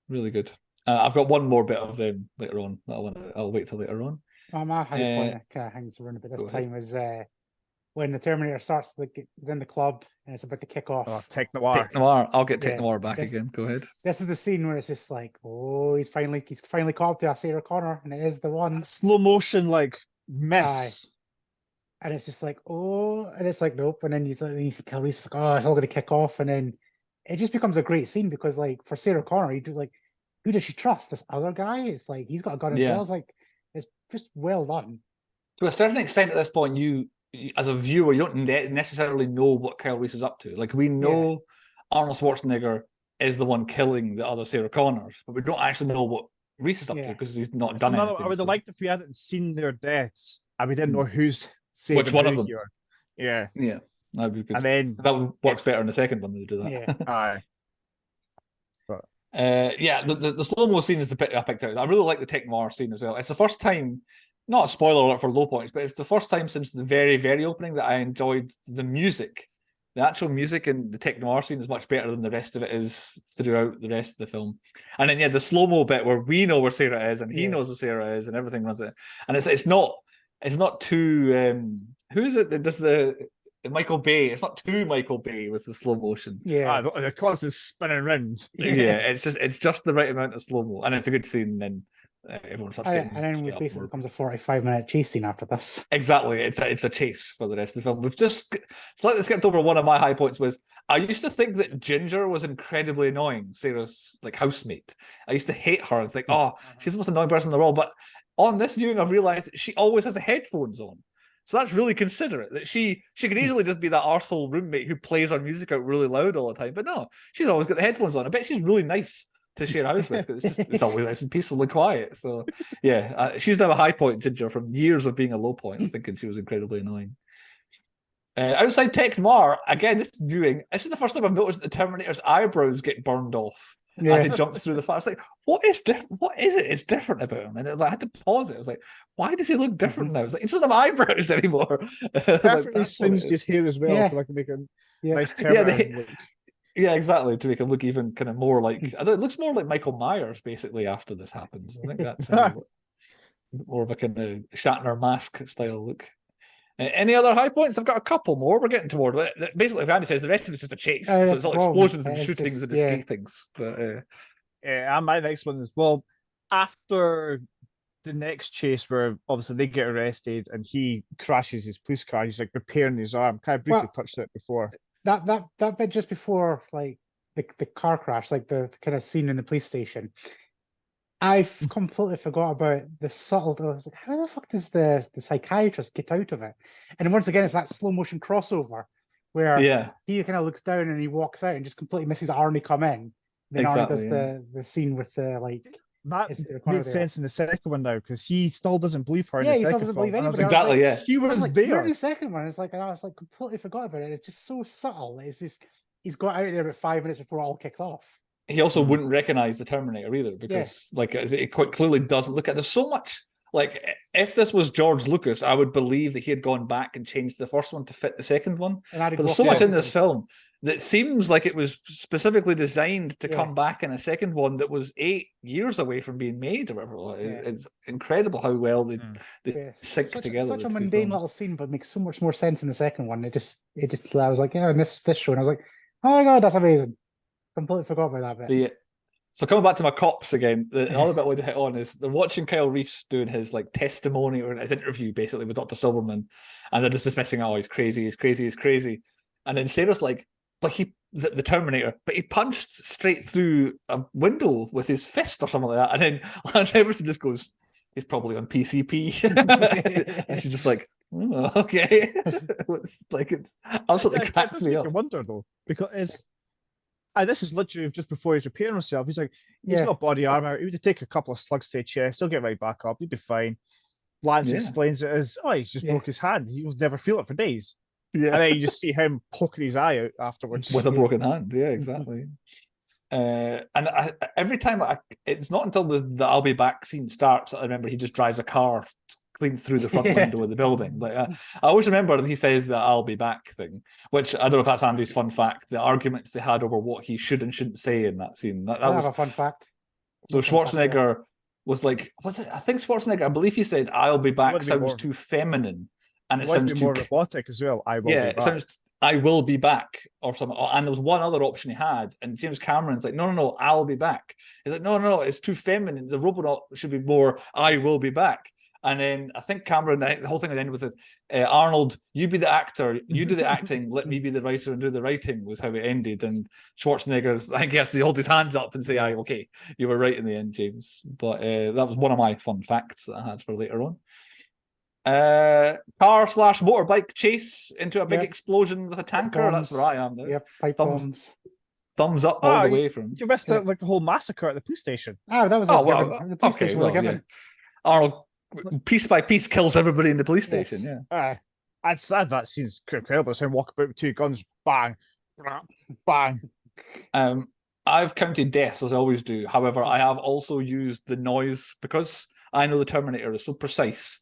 really good. I've got one more bit of them later on. I'll wait till later on. My highest point kind of hangs around a bit this time is when the Terminator starts, is in the club and it's about to kick off. Oh, Tech Noir. Tech Noir. I'll get Tech Noir back again. Go ahead. This is the scene where it's just like, oh, he's finally called to a Sarah Connor, and it is the one. Slow motion, mess. And it's just like, oh, and it's like, nope. And then you see Kyle Reese, like, oh, it's all going to kick off. And then it just becomes a great scene because, for Sarah Connor, you do who does she trust? This other guy? It's like, he's got a gun as well. It's like, it's just well done. To a certain extent at this point, you as a viewer, you don't necessarily know what Kyle Reese is up to. We know Arnold Schwarzenegger is the one killing the other Sarah Connors, but we don't actually know what Reese is up to because he's not done anything. I would have liked if we hadn't seen their deaths and we didn't know who's saving which one of them. Yeah. That'd be good. And then that works better in the second one when they do that. Yeah. Aye. The slow-mo scene is the bit I picked out. I really like the Tech Noir scene as well. It's the first time, not a spoiler alert for low points, but it's the first time since the very, very opening that I enjoyed the music. The actual music in the Tech Noir scene is much better than the rest of it is throughout the rest of the film. And then the slow-mo bit where we know where Sarah is and he knows where Sarah is and everything runs it. And it's not too who is it that does the Michael Bay? It's not too Michael Bay with the slow motion. Yeah, the constant spinning around. Yeah, it's just the right amount of slow mo, and it's a good scene. And then everyone starts getting. And then it basically becomes a 45-minute chase scene after this. Exactly, it's a chase for the rest of the film. We've just slightly skipped over one of my high points. Was I used to think that Ginger was incredibly annoying, Sarah's housemate. I used to hate her and think, oh, she's the most annoying person in the world. But on this viewing, I've realized that she always has headphones on. So that's really considerate that she could easily just be that arsehole roommate who plays her music out really loud all the time. But no, she's always got the headphones on. I bet she's really nice to share a house with. It's always nice and peaceful and quiet. So yeah, she's now a high point, Ginger, from years of being a low point. I'm thinking she was incredibly annoying. Outside Tech Noir, again, this is the first time I've noticed that the Terminator's eyebrows get burned off. As he jumps through the fire. It's like, what is different? What is it? It's different about him. And I had to pause it. I was like, why does he look different now? It's like, he doesn't have eyebrows anymore. Definitely singed his hair as well to make a nice Terminator look. Yeah, exactly. To make him look even kind of more like, it looks more like Michael Myers basically after this happens. I think that's more of a kind of Shatner mask style look. Any other high points? I've got a couple more. We're getting toward it. Basically, if Andy says, the rest of it's just a chase. So it's all explosions and shootings and escapings. But and my next one is, well, after the next chase where obviously they get arrested and he crashes his police car, he's repairing his arm. Kind of briefly touched it before. That bit just before the car crash, the kind of scene in the police station. I completely forgot about the subtle. I was like, how the fuck does the psychiatrist get out of it? And once again, it's that slow motion crossover where he kind of looks down and he walks out and just completely misses Arnie come in. Then Arnie does the scene with the like. That makes sense in the second one now because he still doesn't believe her. Yeah, he still doesn't believe anybody. Exactly. He was like, there. You're in the second one. It's like, and I was like completely forgot about it. It's just so subtle. It's just he's got out there about 5 minutes before it all kicks off. He also wouldn't recognize the Terminator either because, like, it quite clearly doesn't look at. There's so much. Like, if this was George Lucas, I would believe that he had gone back and changed the first one to fit the second one. But there's so much in this film that seems like it was specifically designed to come back in a second one that was 8 years away from being made or whatever. It's incredible how well they sync together. Such a mundane little scene, but makes so much more sense in the second one. It just I was like, in this show, and I was like, oh my god, that's amazing. Completely forgot about that bit. So coming back to my cops again, the other bit I want to hit on is they're watching Kyle Reese doing his like testimony or his interview basically with Dr. Silverman, and they're just dismissing, oh, he's crazy, and then Sarah's like, but the Terminator, but he punched straight through a window with his fist or something like that, and then Lance Emerson just goes, he's probably on PCP, and she's just like, oh, okay, like it absolutely cracks me up. I wonder though, because this is literally just before he's repairing himself. He's like, he's got body armor. He would take a couple of slugs to the chest. He'll get right back up. He'd be fine. Lance explains it as, oh, he's just broke his hand. He'll never feel it for days. Yeah. And then you just see him poking his eye out afterwards. With a broken hand. Yeah, exactly. And every time, it's not until the I'll be back scene starts that I remember he just drives a car clean through the front window of the building. Like I always remember that he says the I'll be back thing, which I don't know if that's Andy's fun fact, the arguments they had over what he should and shouldn't say in that scene. That was a fun fact. So Schwarzenegger was like, what's it? I think Schwarzenegger, I believe he said I'll be back sounds too feminine. And it sounds too more robotic as well. I will be back. It sounds I will be back or something. And there was one other option he had, and James Cameron's like, no, I'll be back. He's like, no, it's too feminine. The robot should be more I will be back. And then I think Cameron, the whole thing at the end was with Arnold, you be the actor, you do the acting, let me be the writer and do the writing was how it ended. And Schwarzenegger, I think he has to hold his hands up and say, aye, okay, you were right in the end, James. But that was one of my fun facts that I had for later on. Car/motorbike chase into a big explosion with a tanker. That's where I am now. Yep, pipe bombs. Thumbs up all the way from. You missed like the whole massacre at the police station. Oh, that was the police station. Yeah. Arnold, piece by piece, kills everybody in the police station. Yeah. That scene's incredible. It's him walking about with two guns, bang, bang. I've counted deaths as I always do. However, I have also used the noise because I know the Terminator is so precise.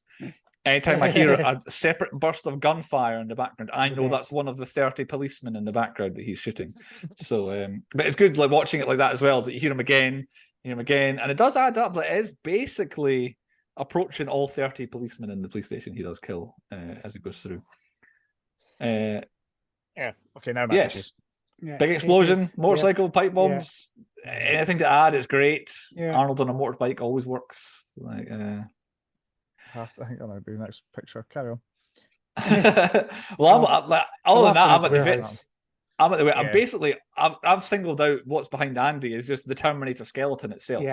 Anytime I hear a separate burst of gunfire in the background, I know that's one of the 30 policemen in the background that he's shooting. So, but it's good like watching it like that as well, that you hear him again, and it does add up. That it is basically approaching all 30 policemen in the police station he does kill as it goes through. Okay, now yes. Big explosion, motorcycle, pipe bombs. Anything to add? It's great. Arnold on a motorbike always works. Like, I think that might be the next picture. Carry on. Well, other than that, I'm at the bits. I'm at the way. I'm basically, I've singled out what's behind Andy is just the Terminator skeleton itself.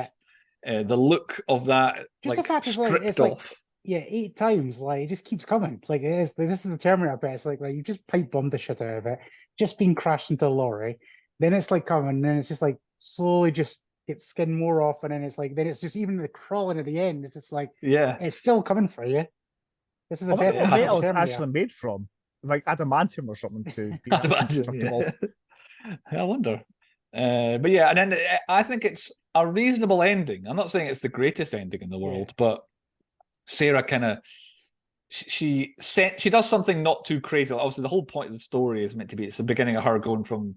The look of that, just like the fact stripped off. Like, 8 times. Like it just keeps coming. Like it is. Like, this is the Terminator bit. It's like you just pipe bombed the shit out of it. Just being crashed into a lorry. Then it's like coming. And then it's just like slowly just gets skinned more off, and then it's just even the crawling at the end. It's just like it's still coming for you. This is a bit metal it's actually made from, like adamantium or something. I wonder. But yeah, and then I think it's a reasonable ending. I'm not saying it's the greatest ending in the world, but Sarah kind of she does something not too crazy. Obviously, the whole point of the story is meant to be it's the beginning of her going from.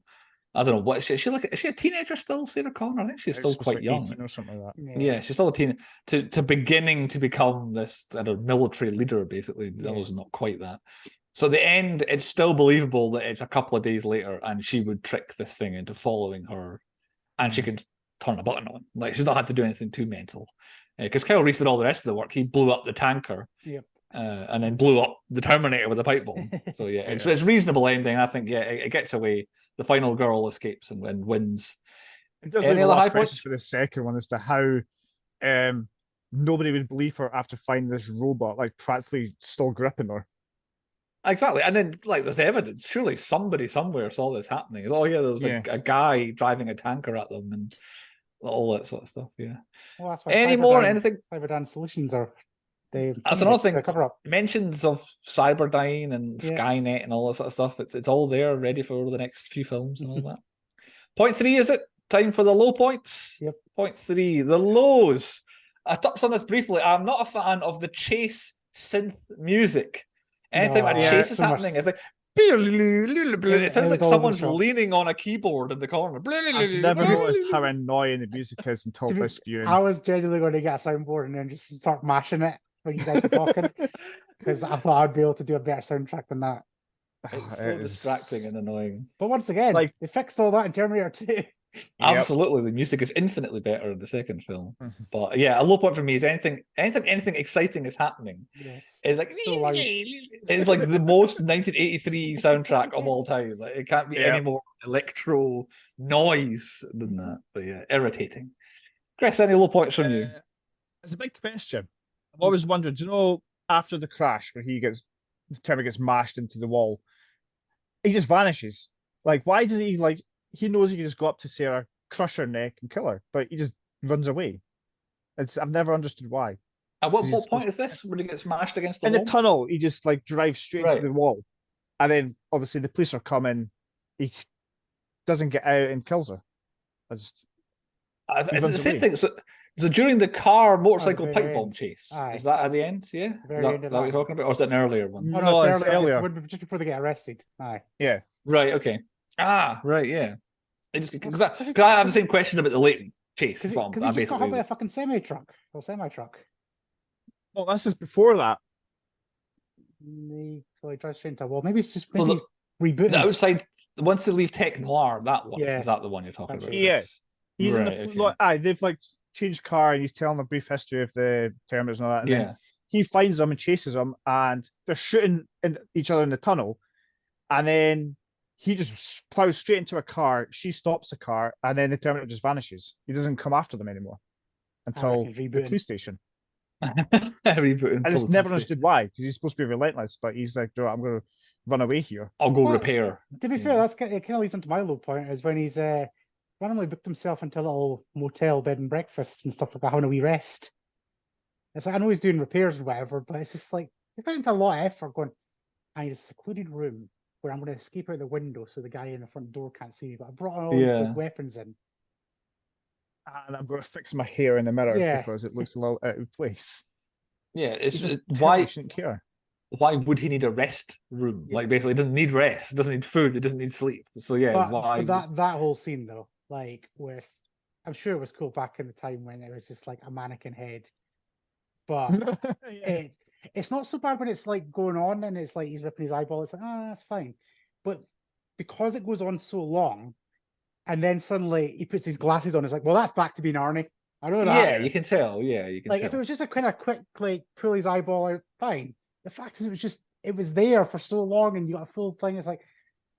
I don't know what is she like? Is she a teenager still, Sarah Connor? I think she's still quite young, or something like that. Yeah, she's still a teen to beginning to become this military leader. Basically, that was not quite that. So the end, it's still believable that it's a couple of days later, and she would trick this thing into following her, and she could turn a button on. Like she's not had to do anything too mental, because Kyle Reese did all the rest of the work. He blew up the tanker. Yep. And then blew up the Terminator with a pipe bomb. So it's reasonable ending. I think it gets away. The final girl escapes and wins. It does leave a lot of questions for the second one as to how nobody would believe her after finding this robot like practically still gripping her. Exactly. And then, like, there's evidence. Surely somebody somewhere saw this happening. Oh, yeah, there was a guy driving a tanker at them and all that sort of stuff. Yeah. Well, that's why anything? Cyberdyne Solutions are. That's another thing. Cover up. Mentions of Cyberdyne and Skynet and all that sort of stuff. It's all there, ready for the next few films and all that. Point 3, is it? Time for the low points? Yep. Point 3, the lows. I touched on this briefly. I'm not a fan of the chase synth music. Anytime a chase is happening, it's like it sounds like someone's leaning on a keyboard in the corner. I've never noticed how annoying the music is until this viewing. I was genuinely going to get a soundboard and then just start mashing it when you guys were talking, because I thought I'd be able to do a better soundtrack than that. It's so distracting and annoying. But once again, like, they fixed all that in Terminator 2. Absolutely, the music is infinitely better in the second film. But yeah, a low point for me is anything exciting is happening. Yes, it's like it's like the most 1983 soundtrack of all time. Like, it can't be any more electro noise than that. But yeah, irritating. Chris, any low points from you? It's a big question. I've always wondered. Do you know, after the crash where the Terminator gets mashed into the wall, he just vanishes. Like, why does he like? He knows he can just go up to Sarah, crush her neck, and kill her, but he just runs away. I've never understood why. At what point is this when he gets smashed against the wall? In the tunnel, he just like drives straight into the wall, and then obviously the police are coming. He doesn't get out and kills her. It's the same thing. So during the car motorcycle pipe bomb chase, is that at the end? Yeah, is that what you're talking about, or is that an earlier one? No, it's earlier. Just before they get arrested. Yeah. Right. Okay. Right. Yeah. Because I have the same question about the Leighton chase. Because he just got hit by a fucking semi-truck. Well, that's just before that. He drives straight into a wall. Maybe it's just rebooting. The outside, once they leave Tech Noir, that one is that the one you're talking about? Yeah. He's in the they've like changed car, and he's telling a brief history of the Terminators and all that. And then he finds them and chases them, and they're shooting each other in the tunnel, and then he just plows straight into a car. She stops the car, and then the Terminator just vanishes. He doesn't come after them anymore until the police station. And it's never understood why, because he's supposed to be relentless, but he's like, I'm going to run away here. I'll go repair. To be fair, it kind of leads into my low point, is when he's randomly booked himself into a little motel bed and breakfast and stuff like that, having a wee rest. It's like, I know he's doing repairs or whatever, but it's just like, they put into a lot of effort going, I need a secluded room where I'm going to escape out the window so the guy in the front door can't see me, but I brought all these big weapons in. And I'm going to fix my hair in the mirror because it looks a little out of place. Yeah, why shouldn't care. Why would he need a rest room? Like, basically, he doesn't need rest, he doesn't need food, he doesn't need sleep. So why? But that whole scene though, like I'm sure it was cool back in the time when it was just like a mannequin head, but it's not so bad when it's like going on and it's like he's ripping his eyeball. It's like, that's fine. But because it goes on so long, and then suddenly he puts his glasses on, it's like, well, that's back to being Arnie. I know that. Yeah, you can tell. Yeah, you can tell. If it was just a kind of quick, like, pull his eyeball out, fine. The fact is, it was there for so long, and you got a full thing. It's like,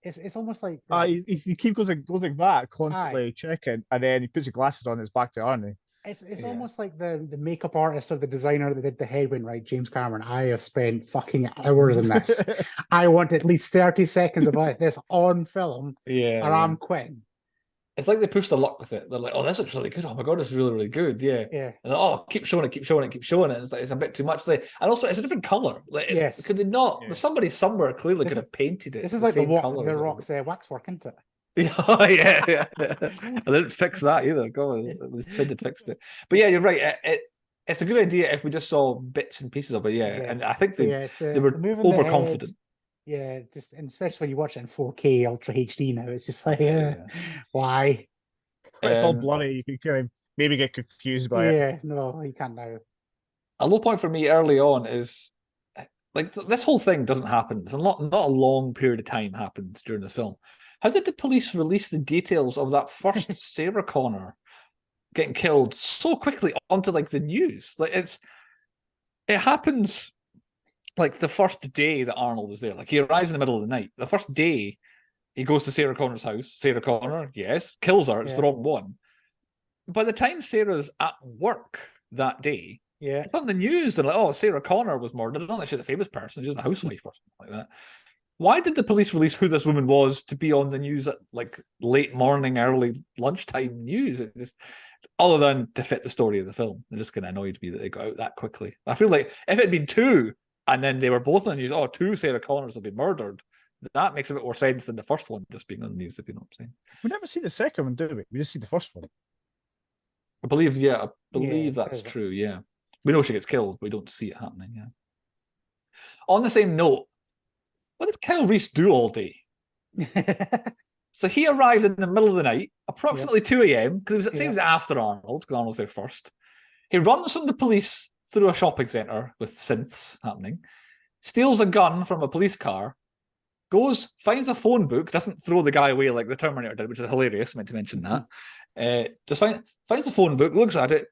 it's almost like he keeps goes like that, constantly checking, and then he puts his glasses on. It's back to Arnie. It's almost like the makeup artist or the designer that did the headwind, right? James Cameron. I have spent fucking hours in this. I want at least 30 seconds of this on film, or I'm quitting. It's like they pushed their luck with it. They're like, "Oh, this looks really good. Oh my god, it's really, really good." Yeah. And keep showing it. It's like, it's a bit too much. And also, it's a different color. Like, could they not? Yeah. Somebody somewhere clearly could have painted it. This is like the Rock's waxwork, isn't it? Yeah. I didn't fix that either. God, they said they fixed it. But yeah, you're right. It's a good idea if we just saw bits and pieces of it. Yeah. And I think they were overconfident. Yeah, and especially when you watch it in 4K Ultra HD now, it's just like, why? It's all blurry. You can kind of maybe get confused by it. Yeah, no, you can't now. A low point for me early on is like this whole thing doesn't happen. It's not a long period of time happens during this film. How did the police release the details of that first Sarah Connor getting killed so quickly onto like the news? Like it happens like the first day that Arnold is there. Like he arrives in the middle of the night. The first day he goes to Sarah Connor's house. Sarah Connor, yes, kills her. It's the wrong one. By the time Sarah's at work, that day. Yeah. It's on the news. And like, oh, Sarah Connor was murdered. It's not like she's a famous person. She's a housewife or something like that. Why did the police release who this woman was to be on the news at like late morning, early lunchtime news? It just, other than to fit the story of the film, it just kind of annoyed me that they got out that quickly. I feel like if it had been two and then they were both on the news, oh, two Sarah Connors have been murdered, that makes a bit more sense than the first one just being on the news, if you know what I'm saying. We never see the second one, do we? We just see the first one. I believe that's true, yeah. We know she gets killed, but we don't see it happening, yeah. On the same note, what did Kyle Reese do all day? So he arrived in the middle of the night, approximately 2 a.m., because it seems after Arnold, because Arnold's there first. He runs from the police through a shopping centre with synths happening, steals a gun from a police car, goes, finds a phone book, doesn't throw the guy away like the Terminator did, which is hilarious, I meant to mention that. Just finds the phone book, looks at it.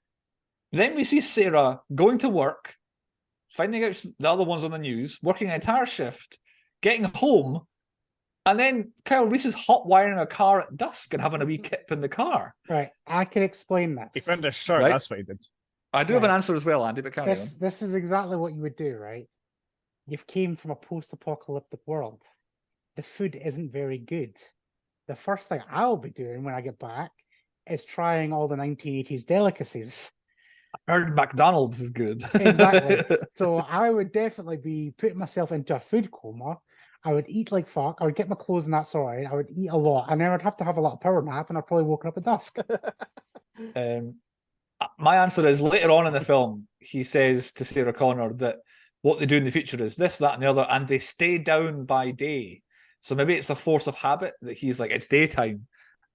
Then we see Sarah going to work, finding out the other ones on the news, working an entire shift, getting home, and then Kyle Reese is hot wiring a car at dusk and having a wee kip in the car. Right, I can explain this. He found a shirt, that's what he did. I do have an answer as well, Andy, but carry on. This is exactly what you would do, right? You've came from a post-apocalyptic world. The food isn't very good. The first thing I'll be doing when I get back is trying all the 1980s delicacies. I heard McDonald's is good. Exactly. So I would definitely be putting myself into a food coma. I would eat like fuck. I would get my clothes and that sorted. I would eat a lot. And then I'd have to have a lot of power nap and I'd probably woken up at dusk. My answer is later on in the film, he says to Sarah Connor that what they do in the future is this, that, and the other, and they stay down by day. So maybe it's a force of habit that he's like, it's daytime.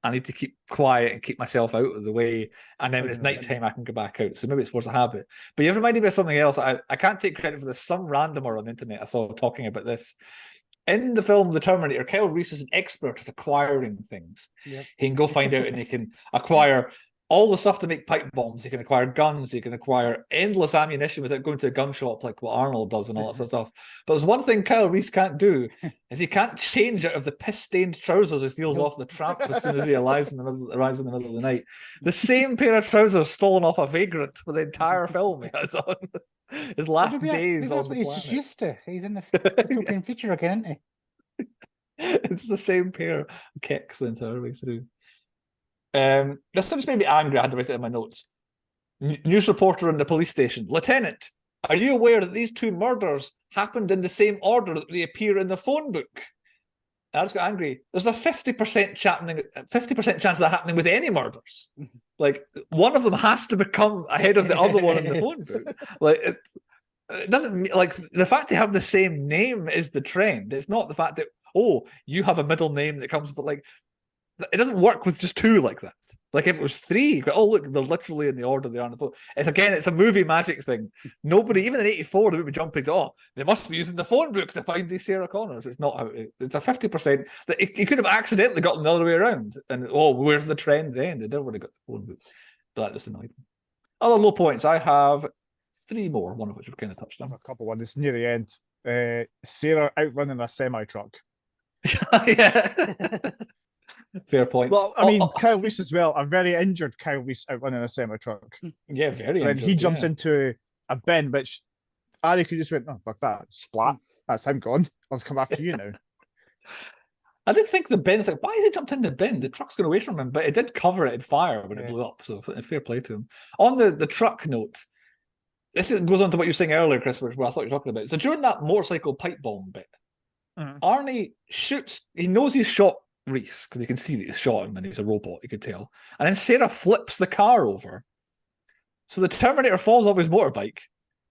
I need to keep quiet and keep myself out of the way. And then when it's nighttime, I can go back out. So maybe it's force of habit. But you've reminded me of something else. I can't take credit for this. Some randomer on the internet I saw talking about this. In the film The Terminator, Kyle Reese is an expert at acquiring things. Yep. He can go find out and he can acquire all the stuff to make pipe bombs. He can acquire guns. He can acquire endless ammunition without going to a gun shop like what Arnold does and all that sort of stuff. But there's one thing Kyle Reese can't do is he can't change out of the piss-stained trousers he steals off the tramp as soon as he arrives in the middle of the night. The same pair of trousers stolen off a vagrant for the entire film he has on. His last days on the planet. He's used to. He's in the dystopian future again, isn't he? It's the same pair of kicks the entire way through. This just made me angry. I had to write it in my notes. News reporter in the police station. Lieutenant, are you aware that these two murders happened in the same order that they appear in the phone book? I just got angry. There's a 50% chance of that happening with any murders. Like, one of them has to become ahead of the other one in the phone book. Like, it doesn't, like, the fact they have the same name is the trend. It's not the fact that, oh, you have a middle name that comes, but like, it doesn't work with just two like that. Like if it was three, but oh look, they're literally in the order they are on the phone. It's a movie magic thing. Nobody, even in '84, they would be jumping to, oh, they must be using the phone book to find these Sarah Connors. It's not how it's a 50%. He could have accidentally gotten the other way around. And oh, where's the trend then? They never would have got the phone book. But that just annoyed me. Other low points. I have three more, one of which we've kind of touched on. I have a couple of ones near the end. Sarah outrunning a semi-truck. Yeah. Fair point. Well, I mean, Kyle Reese as well. A very injured Kyle Reese outrunning a semi-truck. Yeah, very injured. And he jumps into a bin, which Ari could just went, oh, fuck that. Splat. That's him gone. I'll just come after you now. I did think the bin's like, why has he jumped in the bin? The truck's going away from him, but it did cover it in fire when it blew up. So fair play to him. On the truck note, goes on to what you were saying earlier, Chris, what I thought you were talking about. So during that motorcycle pipe bomb bit, Arnie shoots, he knows he's shot Reese, because you can see that he's shot him and he's a robot, you could tell. And then Sarah flips the car over. So the Terminator falls off his motorbike.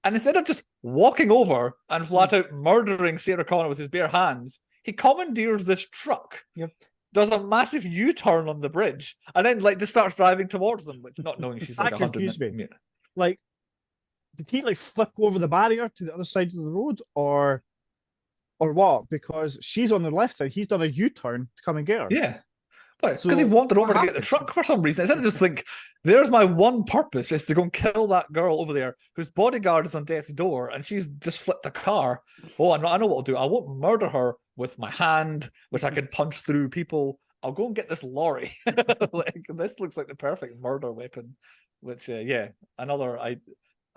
And instead of just walking over and flat out murdering Sarah Connor with his bare hands, he commandeers this truck, does a massive U-turn on the bridge, and then like just starts driving towards them, which not knowing she's like 100 meters. Like, did he like flip over the barrier to the other side of the road, or what? Because she's on the left side, he's done a U-turn to come and get her. Yeah. Because he wandered over to get the truck for some reason. Instead of just think, there's my one purpose, is to go and kill that girl over there whose bodyguard is on death's door and she's just flipped a car. Oh, I know what I'll do. I won't murder her with my hand, which I can punch through people. I'll go and get this lorry. Like, this looks like the perfect murder weapon. Which, another. I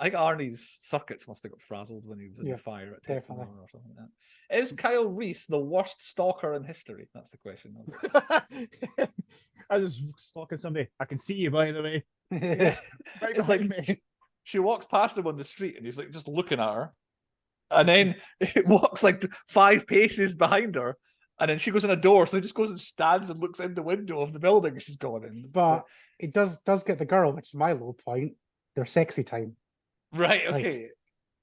think Arnie's circuits must have got frazzled when he was in the fire at Tech Noir or something like that. Is Kyle Reese the worst stalker in history? That's the question. I was stalking somebody. I can see you, by the way. Yeah. Right It's behind like me. she walks past him on the street and he's like just looking at her. And then it walks like 5 paces behind her. And then she goes in a door, so he just goes and stands and looks in the window of the building she's going in. But it does get the girl, which is my low point. Their sexy time. Right, okay.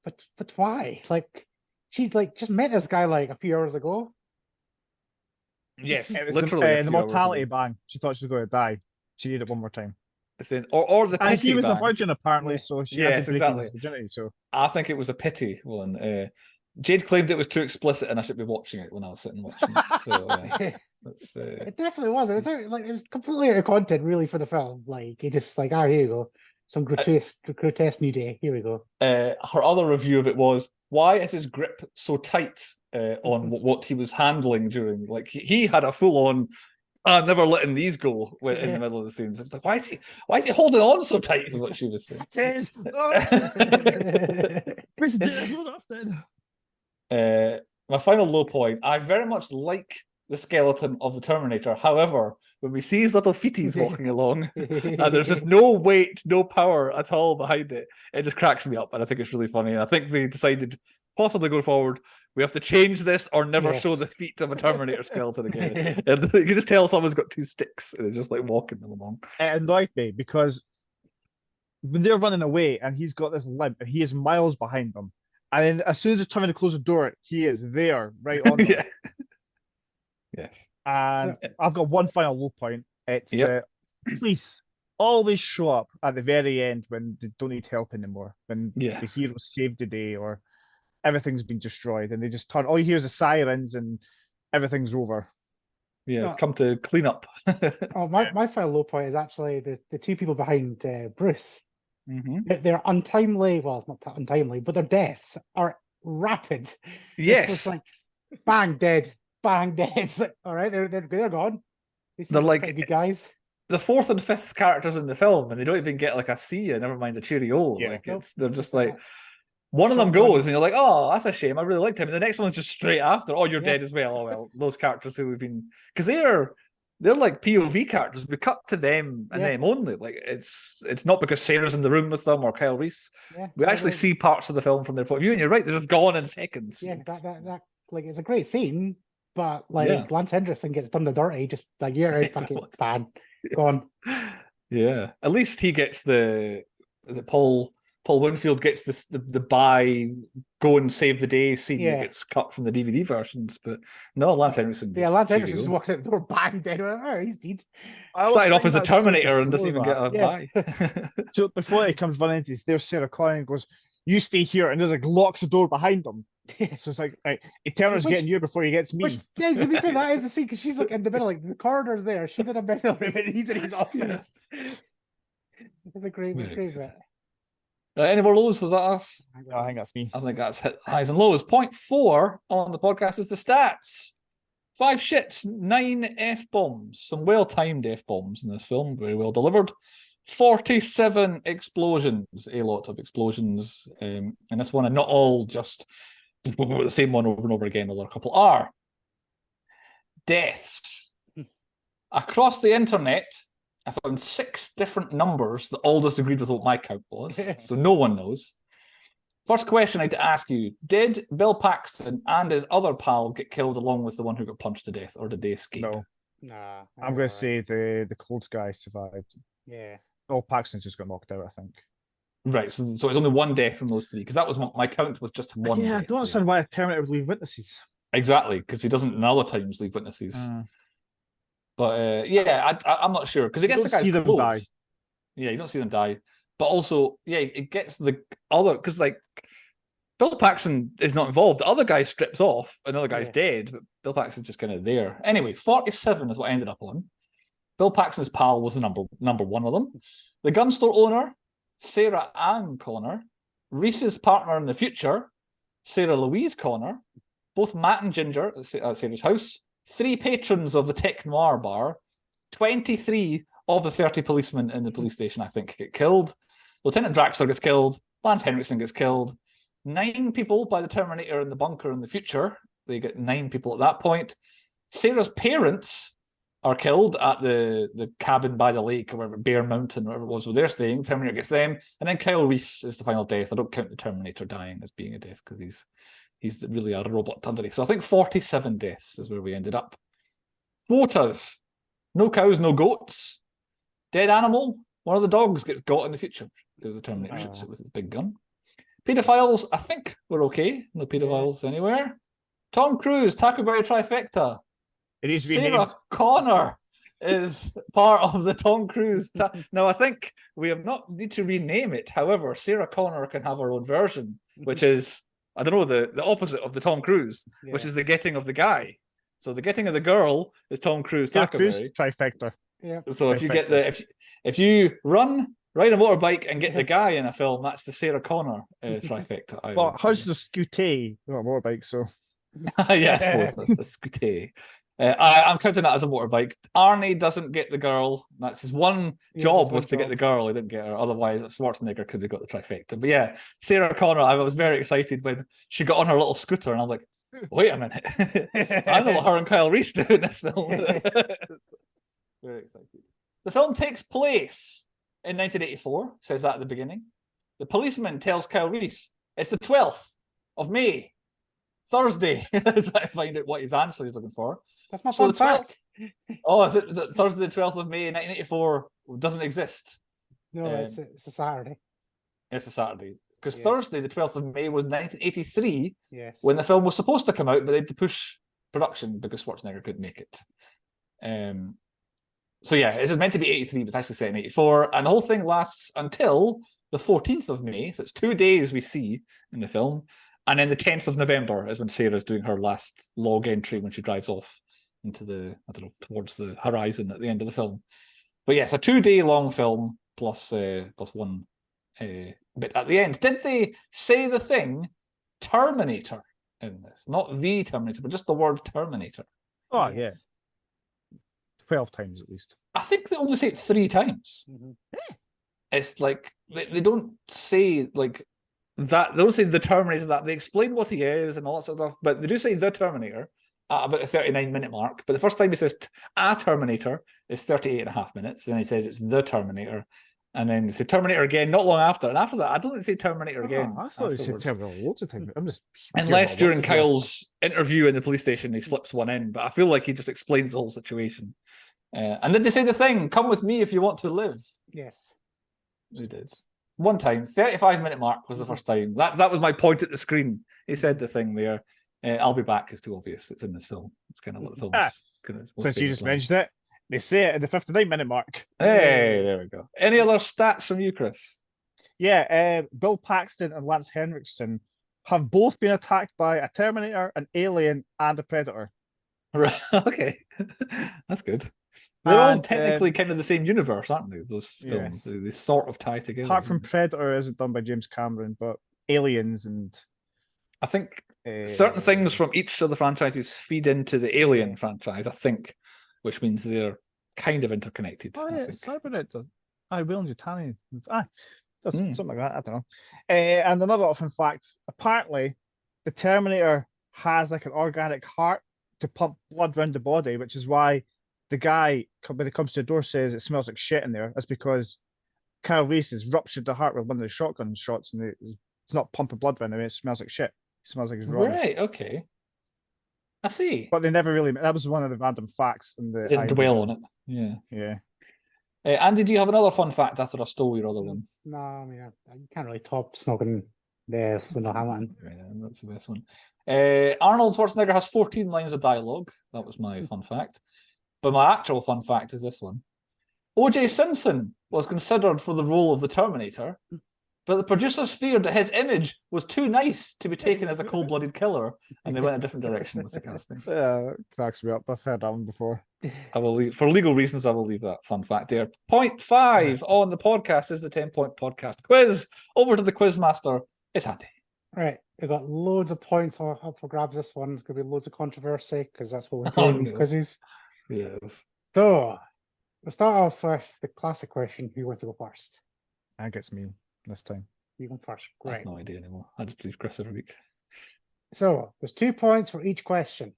Like, but why? Like, she like just met this guy like a few hours ago. Yes, It was literally. the mortality bang. She thought she was going to die. She did it one more time. Or the pity and he was bang. a virgin apparently, so she had to break his virginity. So I think it was a pity one. Jade claimed it was too explicit, and I should be watching it when I was sitting watching it. So it definitely was. It was completely out of content, really, for the film. Like, it just like, here you go, some grotesque new day. Here we go. Her other review of it was, why is his grip so tight on what he was handling during? Like, he had a full on. Never letting these go in the middle of the scenes. It's like, why is he holding on so tight? Is what she was saying. It is. We should do this more often. My final low point. I very much like the skeleton of the Terminator. However, when we see his little feeties walking along, and there's just no weight, no power at all behind it, it just cracks me up, and I think it's really funny. And I think they decided, possibly going forward, we have to change this or never show the feet of a Terminator skeleton again. And you can just tell someone's got 2 sticks and it's just like walking them along. It annoyed me because when they're running away and he's got this limp and he is miles behind them, and then as soon as they're trying to close the door, he is there right on them. Yes. And I've got one final low point. It's police always show up at the very end when they don't need help anymore, when the hero saved the day or everything's been destroyed, and they just turn. All you hear is the sirens, and everything's over. Yeah, it's come to clean up. My final low point is actually the 2 people behind Bruce. Mm-hmm. They're untimely. Well, it's not untimely, but their deaths are rapid. Yes, it's like bang dead, bang dead. It's like, all right, they're gone. They're like good guys. The 4th and 5th characters in the film, and they don't even get like a see you, never mind a cheerio. Yeah. Like they're just like. One of them goes, and you're like, "Oh, that's a shame. I really liked him." And the next one's just straight after. Oh, you're dead as well. Oh well, those characters who have been, because they're like POV characters. We cut to them and them only. Like it's not because Sarah's in the room with them or Kyle Reese. Yeah, we actually see parts of the film from their point of view. And you're right; they're just gone in seconds. Yeah, that like it's a great scene, but like Lance Henderson gets done the dirty. Just like you're out, fucking bad, gone. Yeah, at least he gets is it Paul Winfield gets the buy, go and save the day scene that gets cut from the DVD versions, but no, Lance Henderson. Lance Henderson just walks out the door, bang, dead. Oh, he's dead. Started off as a Terminator and doesn't even get a buy. So before he comes running into, there's Sarah Connor and goes, "You stay here," and there's like locks the door behind him. So it's like, right, Eterna's getting you before he gets me. Yeah, to be fair, that is the scene because she's like in the middle, like the corridor's there. She's in a middle room and he's in his office. It's a great bit. Any more lows? Is that us? I think that's me. I think that's highs and lows. Point 4 on the podcast is the stats. 5 shits, 9 F-bombs. Some well-timed F-bombs in this film. Very well delivered. 47 explosions. A lot of explosions in this one. And not all just the same one over and over again. Although a couple are. Deaths. Across the internet, I found 6 different numbers that all disagreed with what my count was, so no one knows. First question I had to ask you, did Bill Paxton and his other pal get killed along with the one who got punched to death, or did they escape? No. Nah. I'm going to say the clothes guy survived. Yeah. Bill Paxton just got knocked out, I think. Right, so it's only 1 death from those 3, because that was my count was just 1 death. I don't understand why a Terminator would leave witnesses. Exactly, because he doesn't in other times leave witnesses. But I'm not sure because it gets the guys close. Die. Yeah, you don't see them die. But also, it gets the other because like Bill Paxton is not involved. The other guy strips off, another guy's dead, but Bill Paxton's just kind of there. Anyway, 47 is what I ended up on. Bill Paxton's pal was the number 1 of them. The gun store owner, Sarah Ann Connor, Reese's partner in the future, Sarah Louise Connor, both Matt and Ginger at Sarah's house. 3 patrons of the Tech Noir bar, 23 of the 30 policemen in the police station, I think, get killed. Lieutenant Draxler gets killed. Lance Henriksen gets killed. 9 people by the Terminator in the bunker in the future. They get 9 people at that point. Sarah's parents are killed at the cabin by the lake or wherever, Bear Mountain, wherever it was where they're staying. Terminator gets them. And then Kyle Reese is the final death. I don't count the Terminator dying as being a death because he's really a robot underneath. So I think 47 deaths is where we ended up. Quotas. No cows, no goats. Dead animal. One of the dogs gets got in the future because the Terminator shoots it with his big gun. Pedophiles, I think we're okay. No pedophiles anywhere. Tom Cruise, Taco Bell trifecta. It needs to be Sarah named. Connor is part of the Tom Cruise. Now, I think we have not need to rename it. However, Sarah Connor can have her own version, which is, I don't know, the opposite of the Tom Cruise, which is the getting of the guy. So the getting of the girl is Tom Cruise. Sarah Cruise trifecta. Yeah. So if you get if you ride a motorbike and get the guy in a film, that's the Sarah Connor trifecta. Well, how's the scooter? Not a motorbike, so. Yeah, I suppose the scooter. I'm counting that as a motorbike. Arnie doesn't get the girl. That's his one job was to get the girl. He didn't get her. Otherwise, Schwarzenegger could have got the trifecta. But yeah, Sarah Connor, I was very excited when she got on her little scooter, and I'm like, wait a minute. I know what her and Kyle Reese do in this film. Very excited. The film takes place in 1984, says that at the beginning. The policeman tells Kyle Reese, it's the 12th of May. Thursday. Trying to find out what his answer he's looking for. That's my fun fact. Oh, is it Thursday the 12th of May 1984 doesn't exist? No, it's a Saturday. It's a Saturday. Because Thursday the 12th of May was 1983 when the film was supposed to come out, but they had to push production because Schwarzenegger couldn't make it. So yeah, it's meant to be 83, but it's actually set in 84. And the whole thing lasts until the 14th of May. So it's 2 days we see in the film. And then the 10th of November is when Sarah's doing her last log entry when she drives off into towards the horizon at the end of the film. But yes, a 2-day long film plus one bit at the end. Did they say the thing Terminator in this? Not the Terminator, but just the word Terminator. Oh, yeah. 12 times at least. I think they only say it 3 times. It's like, they don't say like, that they don't say the Terminator, that they explain what he is and all that sort of stuff, but they do say the Terminator at about the 39-minute mark. But the first time he says a Terminator is 38.5 minutes, and then he says it's the Terminator, and then they say Terminator again not long after, and after that I don't think they say Terminator again. I thought they said Terminator loads of times. I'm just unless during Kyle's interview in the police station he slips one in, but I feel like he just explains the whole situation. And then they say the thing, come with me if you want to live. Yes, they did. One time, 35-minute mark was the first time. That was my point at the screen. He said the thing there. I'll be back is too obvious. It's in this film. It's kind of what the film is. Since you just mentioned it, they say it at the 59-minute mark. Hey, there we go. Any other stats from you, Chris? Yeah, Bill Paxton and Lance Henriksen have both been attacked by a Terminator, an alien, and a Predator. Right. Okay. That's good. They're all technically kind of the same universe, aren't they? Those films, they sort of tie together. Apart from Predator, isn't done by James Cameron, but Aliens and I think certain things from each of the franchises feed into the Alien franchise. I think, which means they're kind of interconnected. Oh yeah, Cybernet. Will and Yutani. That's something like that. I don't know. And another little fun fact: apparently, the Terminator has like an organic heart to pump blood around the body, which is why the guy, when he comes to the door, says it smells like shit in there. That's because Kyle Reese has ruptured the heart with one of the shotgun shots, and it's not pumping blood around him. It smells like shit. It smells like he's raw. Right. Okay. I see. But they never really. That was one of the random facts in the. Didn't dwell on it. Yeah. Yeah. Andy, do you have another fun fact after I stole your other one? No, I mean I can't really top snogging there with no Hamilton. Yeah, that's the best one. Arnold Schwarzenegger has 14 lines of dialogue. That was my fun fact. But my actual fun fact is this one. O.J. Simpson was considered for the role of the Terminator, but the producers feared that his image was too nice to be taken as a cold-blooded killer, and they went a different direction with the casting. Yeah, it cracks me up. I've heard that one before. I will leave, for legal reasons, I will leave that fun fact there. Point 5 on the podcast is the 10-point podcast quiz. Over to the quiz master. It's Andy. Right, we got loads of points up for grabs. This one. There's going to be loads of controversy because that's what we do in these quizzes. Yeah. So we'll start off with the classic question: who wants to go first? I guess me this time. You go first. I Great. have no idea anymore. I just believe Chris every week. So there's 2 points for each question.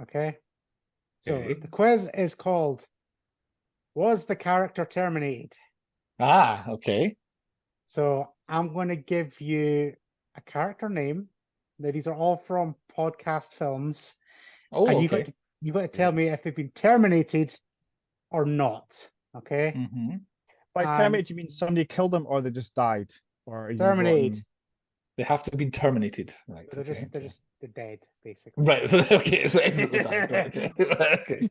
Okay. So the quiz is called "Was the character terminated?" Ah, okay. So I'm going to give you a character name. Now these are all from podcast films, Oh, and okay. you got to tell me if they've been terminated or not. Okay. Mm-hmm. By terminated, you mean somebody killed them or they just died? Or are you terminated. They have to be terminated, right? They're they're dead, basically. Right. So, okay. So instantly died. Right, okay. Right, okay.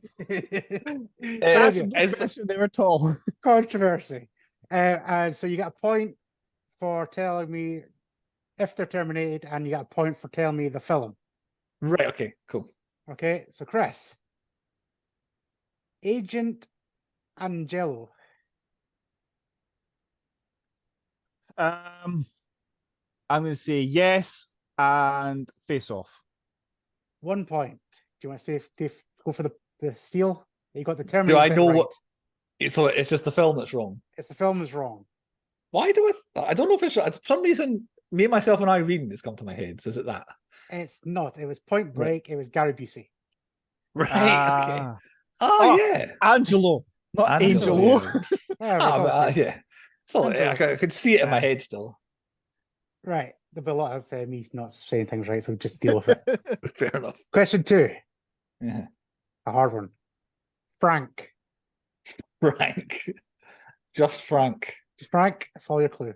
They were tall. Controversy. And so you got a point for telling me if they're terminated, and you got a point for telling me the film. Right. Okay. Cool. Okay. So Chris, Agent Angelo. I'm going to say yes and Face Off. 1 point. Do you want to say go for the steal? You got the terminated. Do I know right. what? So it's just the film that's wrong. It's the film is wrong. Why do I don't know if it's for some reason. Me, myself, and Irene has come to my head. So is it that? It's not. It was Point Break. Right. It was Gary Busey. Right. Okay. Oh yeah. Angelo, not Angelo. Yeah. Yeah. So I could see it in my head still. Right. There'll be a lot of me not saying things right, so just deal with it. Fair enough. Question 2. Yeah. A hard one. Frank. Frank. Just Frank. Just Frank. That's all your clue.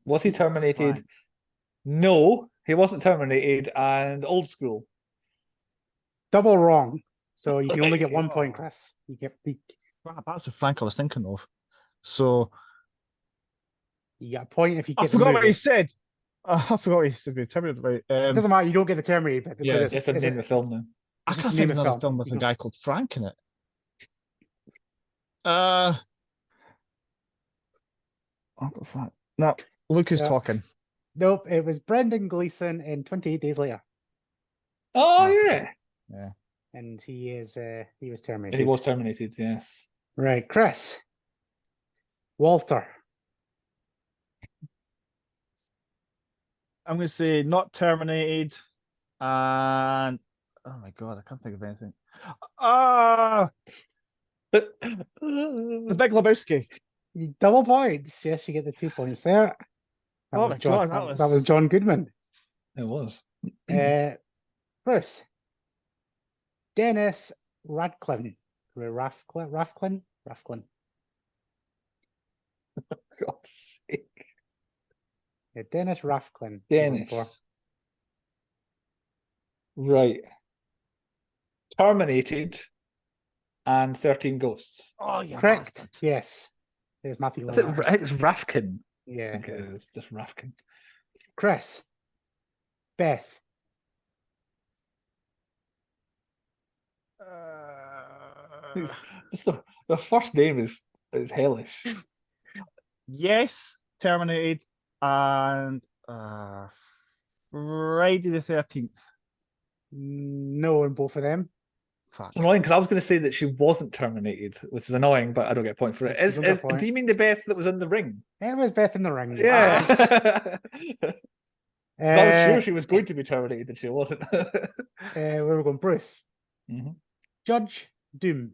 Was he terminated? Frank. No, he wasn't terminated. And old school. Double wrong. So you can only get 1 point, Chris. You get the. That's the Frank I was thinking of. So you got a point if you get. I forgot what he said. I forgot what he said. Terminated, right? It doesn't matter. You don't get the terminated bit because it's a name of film now. I can't think of another film with a guy called Frank in it. Uncle Frank. No, Luke is talking. Nope, it was Brendan Gleeson in 28 Days Later. Oh yeah. Yeah. And he was terminated. He was terminated, yes. Right, Chris. Walter. I'm going to say not terminated, and oh my god, I can't think of anything. The Big Lebowski. Double points. Yes, you get the 2 points there. That was John Goodman. It was. Bruce. Dennis Radcliffe. Rathcliffe. For God's sake. Yeah, Dennis Rathcliffe. Dennis. Right. Terminated and 13 Ghosts. Oh, yeah. Correct. Bastard. Yes. There's Matthew. It's Rafkin. Yeah. I think it is. Just Rafkin. Chris. Beth. Just the first name is hellish. Yes, terminated, and Friday the 13th. No, in both of them. Fuck. It's annoying because I was going to say that she wasn't terminated, which is annoying, but I don't get a point for it. Do you mean the Beth that was in the ring? It was Beth in the ring. Yeah. I was sure she was going to be terminated, and she wasn't. Where we're going, Bruce. Mm-hmm. Judge Doom.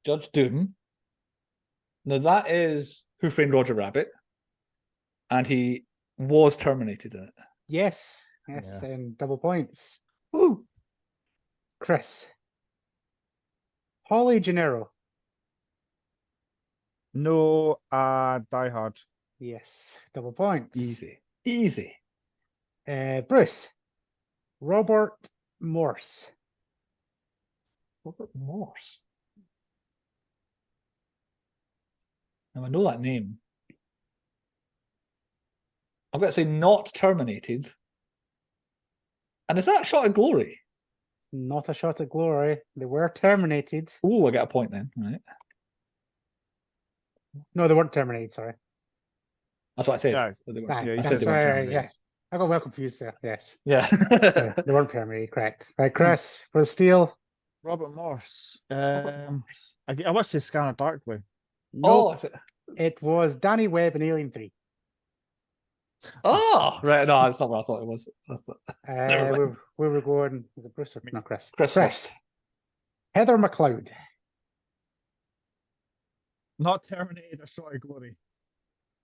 Judge Doom. Now that is Who Framed Roger Rabbit, and he was terminated in it. Yes, and double points. Woo. Chris. Holly Gennaro. No, Die Hard. Yes, double points. Easy. Bruce. Robert Morse. Robert Morse. Now I know that name. I'm going to say not terminated. And is that Shot at Glory? Not a Shot at Glory. They were terminated. Oh, I get a point then, right? No, they weren't terminated. Sorry. That's what I said. Yeah. They weren't. Yeah, you I said said they they weren't weren't terminated. Yeah, I got well confused there. Yes. Yeah. Yeah, they weren't terminated. Correct. Right, Chris, for the steal. Robert Morse. I want to say Scanner Darkly. No, Oh, it was Danny Webb in Alien 3. oh, right. No, that's not what I thought it was. Never mind. We were going with the Bruce, not Chris. Chris first. Heather McLeod. Not Terminator, Shot of Glory.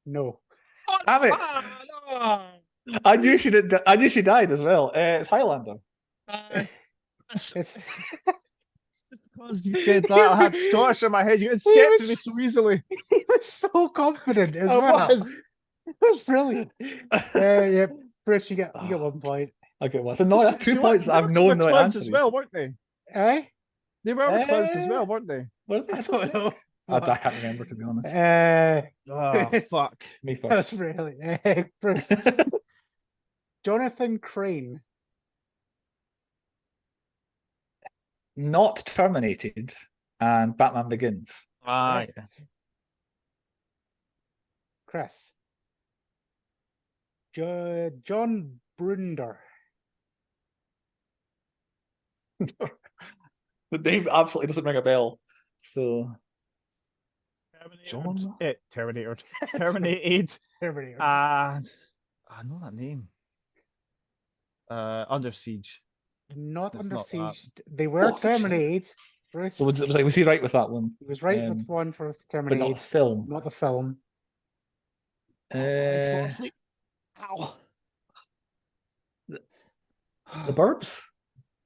No. Oh, Damn it. no. I knew she did. I knew she died as well. It's Highlander. It's Because you said that, I had Scottish in my head. You accepted me so easily. He was so confident as I well. was. It was brilliant. Yeah, Bruce, you get 1 point. Okay, well, so no, that's 2 points. I've known the answer as well, weren't they? Eh? They were with clouds as well, weren't they? Were they? I don't know. I can't remember, to be honest. Oh, fuck. Me That's first. really Bruce. Jonathan Crane. Not Terminated and Batman Begins. Aye. Chris. John Brunder. The name absolutely doesn't ring a bell. So Terminated. Terminated. Terminator. I know that name. Under Siege. Not It's Under not Siege. They were Oh, terminated. Bruce. So was he right with that one? He was right with one for But terminated. not the film. Not the film. Ow. The Burbs?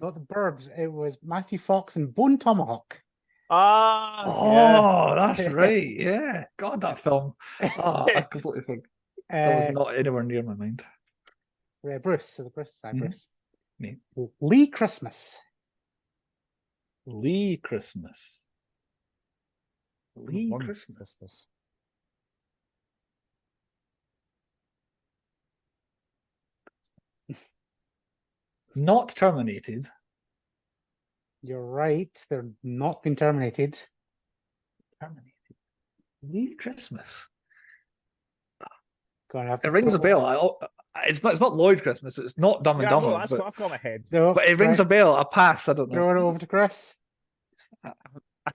Not the Burbs. It was Matthew Fox and Bone Tomahawk. Oh, that's right. Yeah. God, that film. Oh, I completely forgot. That was not anywhere near my mind. Bruce. So the Bruce side, Mhm. Bruce. Me. Lee Christmas. Lee Christmas. Lee Christmas. Not Terminated. You're right. They're not been terminated. Terminated. Lee Christmas. It It rings a bell. It's not Lloyd Christmas. It's not Dumb and Yeah, Dumber. that's what I've got in my head. No, But it rings a bell. A pass. I don't know. Throw it over to Chris. I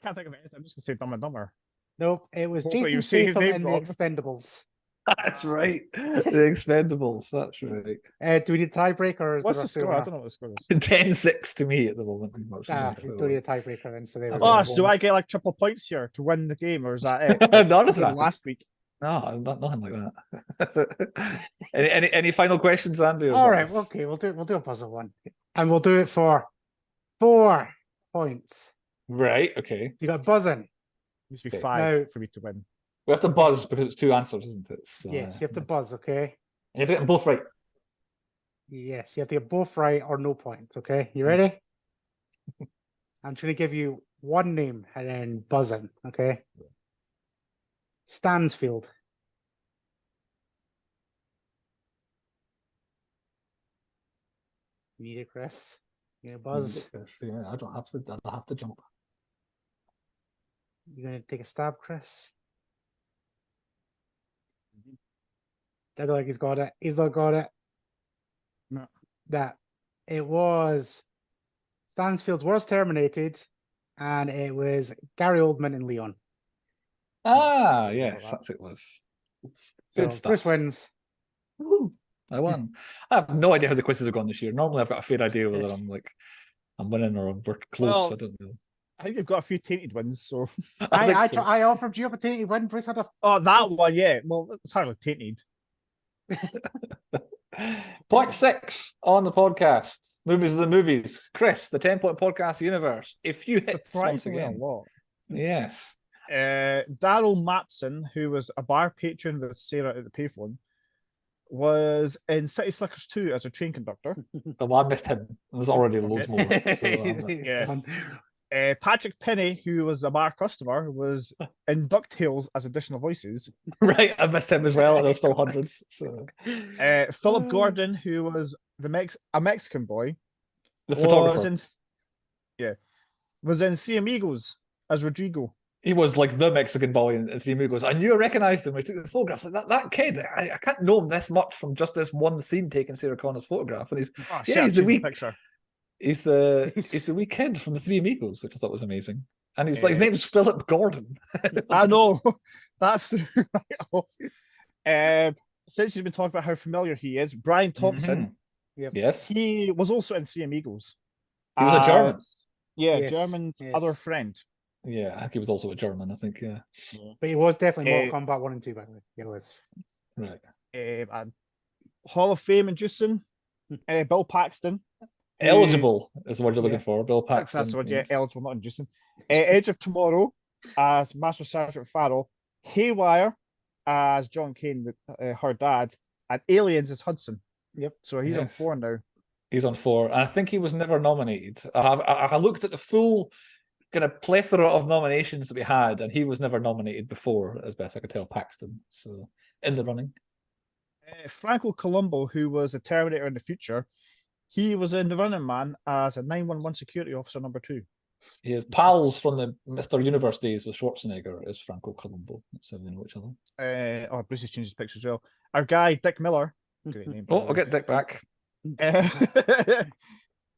can't think of anything. I'm just going to say Dumb and Dumber. Nope, it was Hopefully you Jason say his Statham name in The wrong. Expendables. That's right. The Expendables. That's right. Do we need a tiebreaker? Or is What's there the a score? I silver? don't know what the score is. 10-6 to me at the moment. Don't need a tiebreaker then. So Oh, so do I get like triple points here to win the game, or is that it? None of that. Last week. No, nothing like that. any final questions, Andy? All right, okay, we'll do a puzzle one, and we'll do it for 4 points. Right. Okay. You got buzzing. Needs to be Okay. 5 Now- for me to win. We have to buzz because it's 2 answers, isn't it? So, Yes, you have to buzz. Okay. You have to get them both right. Yes, you have to get both right or no points. Okay, you ready? I'm trying to give you one name and then buzzing. Okay. Stansfield. Need it, Chris? You gonna buzz? Yeah, I don't have to jump. You gonna take a stab, Chris? I don't think he's got it. He's not got it. No. That it was Stansfield was terminated, and it was Gary Oldman and Leon. Ah, yes, that's it was. So Good stuff. Chris wins. Woo, I won. I have no idea how the quizzes have gone this year. Normally, I've got a fair idea whether I'm winning or we're close. Well, I don't know. I think you've got a few tainted wins, so. I think so. I offered you up a tainted win. Bruce had a Oh, that one, yeah. Well, it's hardly tainted. Point 6 on the podcast. Movies of the movies. Chris, the 10-point podcast universe. If you hit once Surprisingly a again. lot. Yes. Daryl Mapson, who was a bar patron with Sarah at the payphone, was in City Slickers 2 as a train conductor. Well, I missed him. There's already loads more. So, Yeah. Patrick Penny, who was a bar customer, was in DuckTales as additional voices. right, I missed him as well. There's still hundreds. So. Philip Gordon, who was a Mexican boy, The photographer. was in Three Amigos as Rodrigo. He was like the Mexican boy in Three Amigos. I knew I recognized him when I took the photographs. Like that kid, I can't know him this much from just this one scene taking Sarah Connor's photograph. And he's the wee picture. He's the wee kid from the Three Amigos, which I thought was amazing. And he's like, his name's Philip Gordon. I know. That's since you've been talking about how familiar he is, Brian Thompson. Yes. He was also in Three Amigos. He was a German. Yeah, yes, German's other friend. Yeah, I think he was also a German, I think, yeah. But he was definitely Mortal Kombat 1 and 2, by the way. It was. Right. Hall of Fame inducing, Bill Paxton. Eligible is the word you're looking for, Bill Paxton. That's the word, eligible, not inducing. Edge of Tomorrow as Master Sergeant Farrell. Haywire as John Kane, her dad. And Aliens as Hudson. Yep. So he's on 4 now. He's on 4. And I think he was never nominated. I looked at the full kind of plethora of nominations that we had, and he was never nominated before, as best I could tell, Paxton. So in the running. Franco Colombo, who was a Terminator in the future, he was in The Running Man as a 911 security officer number 2. He has pals from the Mr. Universe days with Schwarzenegger as Franco Colombo. So they know each other. Bruce has changed his picture as well. Our guy, Dick Miller. Great name. I'll get Dick back.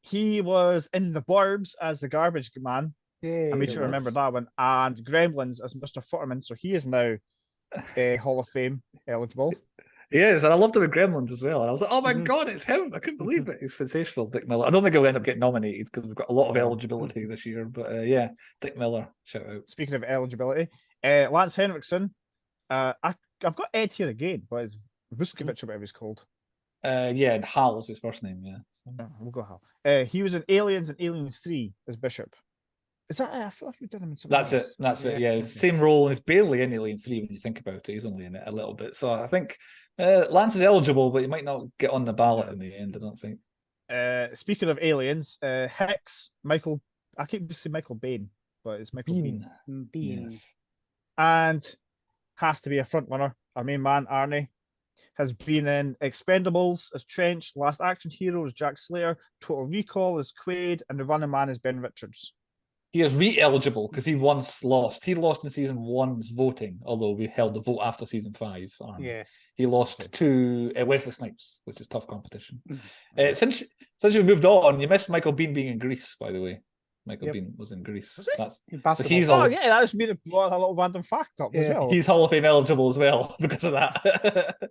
He was in The Burbs as the garbage man. I made sure to remember that one. And Gremlins as Mr. Futterman. So he is now Hall of Fame eligible. He is, and I loved him in Gremlins as well. And I was like, oh my God, it's him. I couldn't believe it. He's sensational, Dick Miller. I don't think he'll end up getting nominated because we've got a lot of eligibility this year. But yeah, Dick Miller, shout out. Speaking of eligibility, Lance Henriksen. I've got Ed here again, but it's Vuskovic or whatever he's called. Yeah, and Hal's his first name, yeah. So. We'll go Hal. He was in Aliens and Aliens 3 as Bishop. Is that it? I feel like we did him in something else. That's it, yeah. Same role, and he's barely in Alien 3 when you think about it. He's only in it a little bit. So I think Lance is eligible, but he might not get on the ballot in the end, I don't think. Speaking of aliens, Hicks, Michael, I keep saying Michael Bain, but it's Michael Bean. Yes. And has to be a front runner. Our main man, Arnie, has been in Expendables as Trench, Last Action Hero as Jack Slater, Total Recall as Quaid, and The Running Man as Ben Richards. He is re-eligible because he once lost. He lost in season 1's voting, although we held the vote after season 5. Yeah. He lost to Wesley Snipes, which is tough competition. Since you moved on, you missed Michael Bean being in Greece, by the way. Michael Bean was in Greece. So he's that was me that brought a little random fact up as well. He's Hall of Fame eligible as well because of that.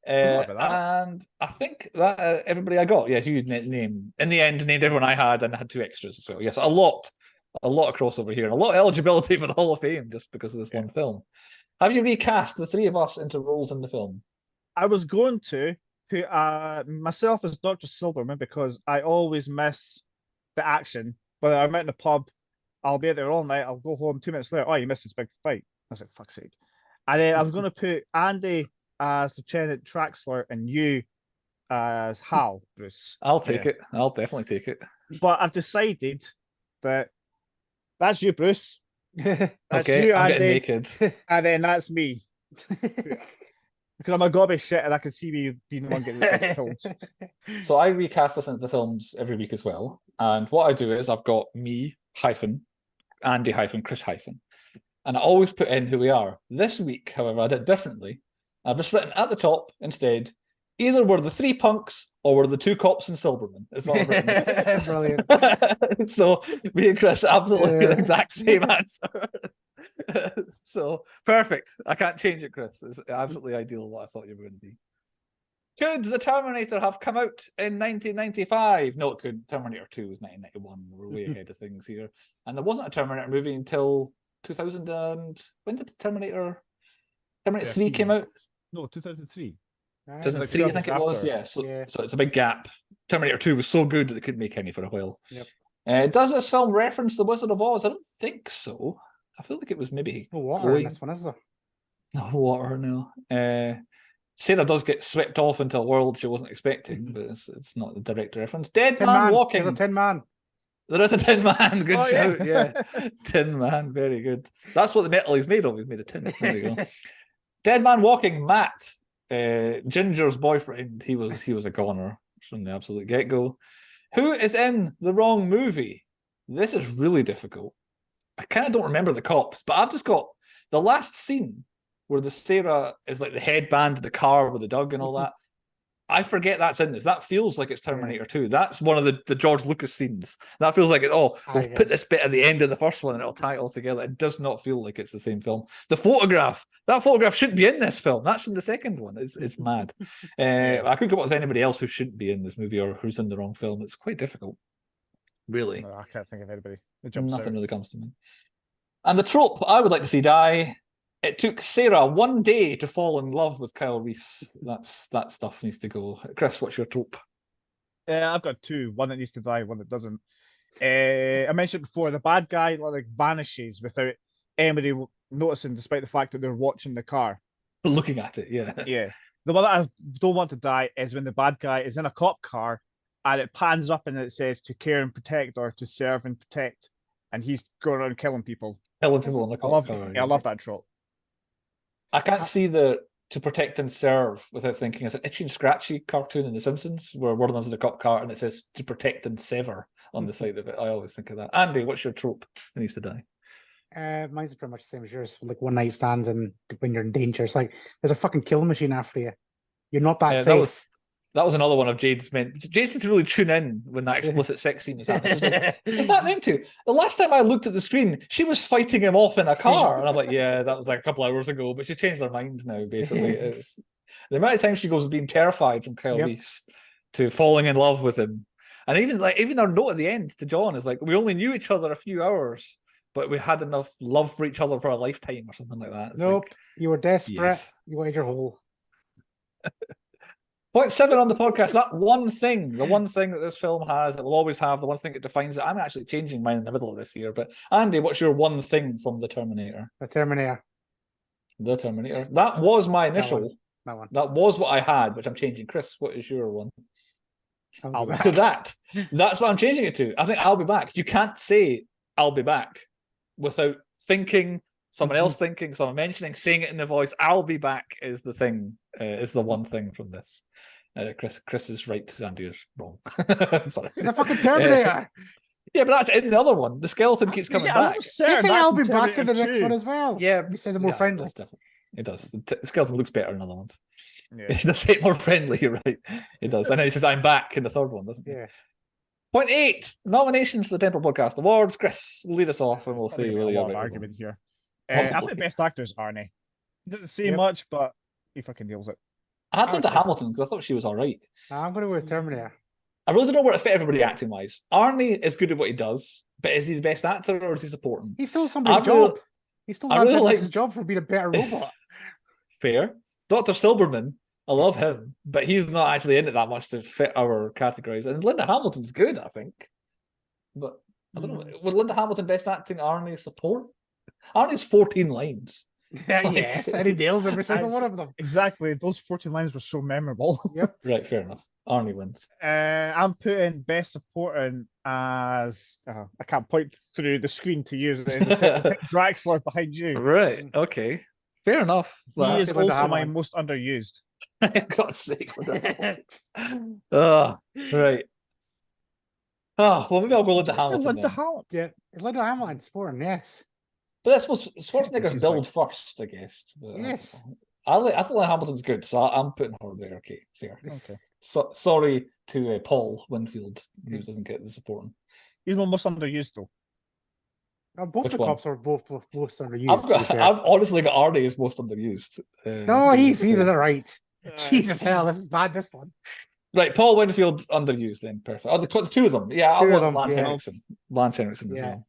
And I think that everybody I got, you name in the end named everyone I had, and I had 2 extras as well. Yes, a lot of crossover here and a lot of eligibility for the Hall of Fame just because of this one film. Have you recast the 3 of us into roles in the film? I was going to put myself as Dr. Silverman because I always miss the action. Whether I'm out in the pub, I'll be there all night. I'll go home 2 minutes later. Oh, you missed this big fight. I was like, fuck's sake. And then I was going to put Andy as Lieutenant Traxler and you as Hal, Bruce. I'll take it. I'll definitely take it. But I've decided that that's you, Bruce. That's okay, you, I'm Andy, getting naked. And then that's me. Because I'm a gobbish shit and I can see me being the one getting killed. So I recast this into the films every week as well. And what I do is I've got me hyphen, Andy hyphen, Chris hyphen. And I always put in who we are. This week, however, I did it differently. I've just written at the top instead, either we're the 3 punks or we're the 2 cops in Silverman. It's not written. Brilliant. So me and Chris absolutely the exact same answer. So perfect. I can't change it, Chris. It's absolutely ideal what I thought you were going to be. Could the Terminator have come out in 1995? No, it could. Terminator 2 was 1991. We're way ahead of things here. And there wasn't a Terminator movie until 2000 and... When did Terminator 3 came out? No, 2003. 2003, I think it was. Yeah. So it's a big gap. Terminator 2 was so good that they couldn't make any for a while. Yep. Does this film reference The Wizard of Oz? I don't think so. I feel like it was maybe no water in this one, is there? No water, no. Sarah does get swept off into a world she wasn't expecting, but it's not the direct reference. Dead Man Walking. There's a Tin Man. There is a Tin Man. Good shout. Yeah. Tin Man. Very good. That's what the metal is made of. He's made of tin. There we go. Dead Man Walking. Matt, Ginger's boyfriend. He was a goner from the absolute get-go. Who is in the wrong movie? This is really difficult. I kind of don't remember the cops, but I've just got the last scene where the Sarah is like the headband of the car with the dog and all that. I forget that's in this. That feels like it's Terminator 2. That's one of the George Lucas scenes. That feels like we'll put this bit at the end of the first one and it'll tie it all together. It does not feel like it's the same film. That photograph shouldn't be in this film. That's in the second one. It's mad. I couldn't come up with anybody else who shouldn't be in this movie or who's in the wrong film. It's quite difficult. Really. No, I can't think of anybody. Nothing really comes to me. And the trope I would like to see die. It took Sarah 1 day to fall in love with Kyle Reese. That stuff needs to go. Chris, what's your trope? I've got two. One that needs to die, one that doesn't. I mentioned before, the bad guy like vanishes without anybody noticing, despite the fact that they're watching the car. Looking at it, yeah. Yeah. The one that I don't want to die is when the bad guy is in a cop car and it pans up and it says to care and protect or to serve and protect. And he's going around killing people. Killing people in the cop car. I love that trope. I can't see the to protect and serve without thinking it's an Itchy and Scratchy cartoon in The Simpsons where one of them's in a cop car and it says to protect and sever on the side of it. I always think of that. Andy, what's your trope that needs to die? Mine's pretty much the same as yours. Like one night stands and when you're in danger, it's like there's a fucking kill machine after you. You're not that safe. That was another one of Jade's meant. Jade seemed to really tune in when that explicit sex scene was happening. Like, is that them two? The last time I looked at the screen, she was fighting him off in a car. And I'm like, yeah, that was like a couple hours ago, but she's changed her mind now, basically. It's the amount of time she goes being terrified from Kyle Reese to falling in love with him. And even our note at the end to John is like, we only knew each other a few hours, but we had enough love for each other for a lifetime or something like that. It's nope. Like, you were desperate. Yes. You wanted your hole. Point 7 on the podcast, the one thing that this film has, it will always have, the one thing that defines it. I'm actually changing mine in the middle of this year, but Andy, what's your one thing from The Terminator? The Terminator. The Terminator. That was my initial. That one. That was what I had, which I'm changing. Chris, what is your one? I'll be back. To that. That's what I'm changing it to. I think I'll be back. You can't say I'll be back without thinking, someone else thinking, someone mentioning, saying it in the voice. I'll be back is the thing, is the one thing from this. Chris is right, Andy is wrong. Sorry. It's a fucking Terminator. Yeah, but that's in the other one. The skeleton keeps coming back. They say I'll be back in the next one as well. Yeah, he says it more friendly. It does. The skeleton looks better in other ones. Yeah. It does say it more friendly. You're right. It does. And then he says, "I'm back" in the third one, doesn't it? Yeah. Point 8: nominations for the Temple Podcast Awards. Chris, lead us off, and we'll see whether you're right. Argument here. I think best actor is Arnie. He doesn't say much, but he fucking nails it. I had Linda Hamilton because I thought she was all right. I'm going to go with Terminator. I really don't know where it fit everybody acting wise. Arnie is good at what he does, but is he the best actor or is he supporting? He stole somebody's job. He stole his job for being a better robot. Fair. Dr. Silberman, I love him, but he's not actually in it that much to fit our categories. And Linda Hamilton's good, I think. But I don't know. Was Linda Hamilton best acting, Arnie support? Arnie's 14 lines. Yes, and he nails every single one of them. Exactly. Those 14 lines were so memorable. Yep. Right, fair enough. Arnie wins. I'm putting best supporting as I can't point through the screen to use the Draxler behind you. Right. Okay. Fair enough. He is also my most underused. God's sake. Right. Oh, well, maybe I'll go Linda Hamilton. Linda Hamilton. Yeah, Linda Hamilton, sporting, yes. But that's supposed Schwarzenegger's build first, I guess. But yes. I thought Linda Hamilton's good, so I'm putting her there. Okay, fair. Okay. So, sorry to Paul Winfield, who doesn't get the supporting. He's my most underused, though. Both the cops are both most underused. I've honestly got Arnie as most underused. No, he's in the right. Jesus hell, this is bad. This one. Right, Paul Winfield underused then. Perfect. Oh, the two of them. Yeah, I want Lance Henriksen. Lance Henriksen as well.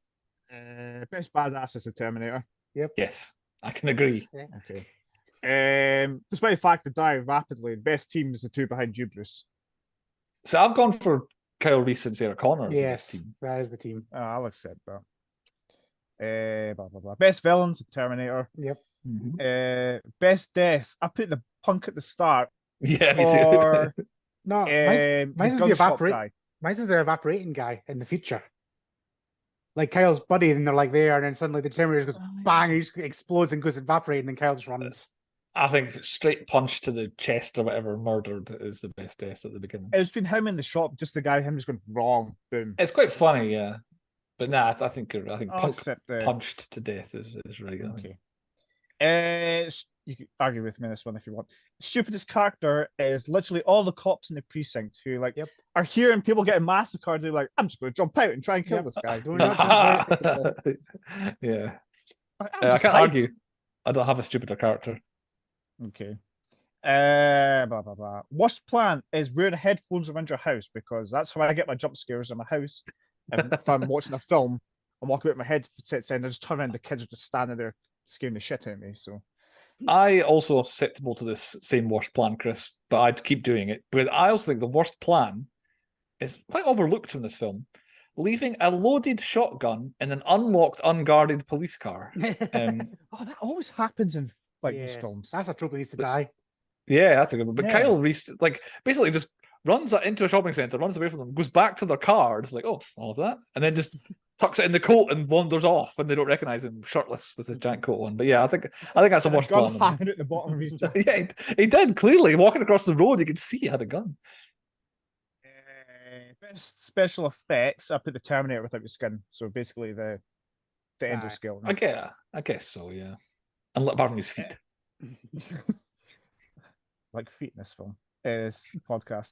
Best badass is the Terminator. Yep. Yes, I can agree. Yeah. Okay. Despite the fact they die rapidly, the best team is the two behind you, Bruce. So I've gone for Kyle Reese and Sarah Connor. Yes, that is the team. Oh, I'll accept that. Blah, blah, blah. Best villains, Terminator. Yep. Mm-hmm. Best death, I put the punk at the start. Yeah, me too. No, mine's the evaporating guy in the future. Like Kyle's buddy, and they're like there, and then suddenly the Terminator goes bang, he just explodes and goes evaporating, and then Kyle just runs. I think straight punch to the chest or whatever, murdered, is the best death at the beginning. It's been him in the shop, just the guy, him just going wrong, boom. It's quite funny, yeah. But nah, I think Punk Except punched to death is right. Okay. You can argue with me on this one if you want. Stupidest character is literally all the cops in the precinct who like are hearing people getting massacred. They're like, I'm just going to jump out and try and kill this guy. Yeah. I can't argue. I don't have a stupider character. Okay. Blah blah blah. Worst plan is wearing headphones around your house because that's how I get my jump scares in my house. If I'm watching a film, I'm walking with my headsets in, I just turn around, the kids are just standing there scaring the shit out of me. So I also am susceptible to this same worst plan, Chris, but I'd keep doing it. But I also think the worst plan is quite overlooked in this film. Leaving a loaded shotgun in an unlocked, unguarded police car. that always happens in these films. That's a trope that needs to die. Yeah, that's a good one. But Kyle Reese, basically just runs into a shopping centre, runs away from them, goes back to their car, it's like, oh, all of that, and then just tucks it in the coat and wanders off, and they don't recognise him shirtless with his giant coat on. But yeah, I think that's a worse plan. Hanging at the bottom of his jacket. Yeah, he did clearly walking across the road. You could see he had a gun. Best special effects. I put the Terminator without the skin, so basically the end of scale. I guess so. Yeah, and apart from his feet. Like feet in this film. This podcast.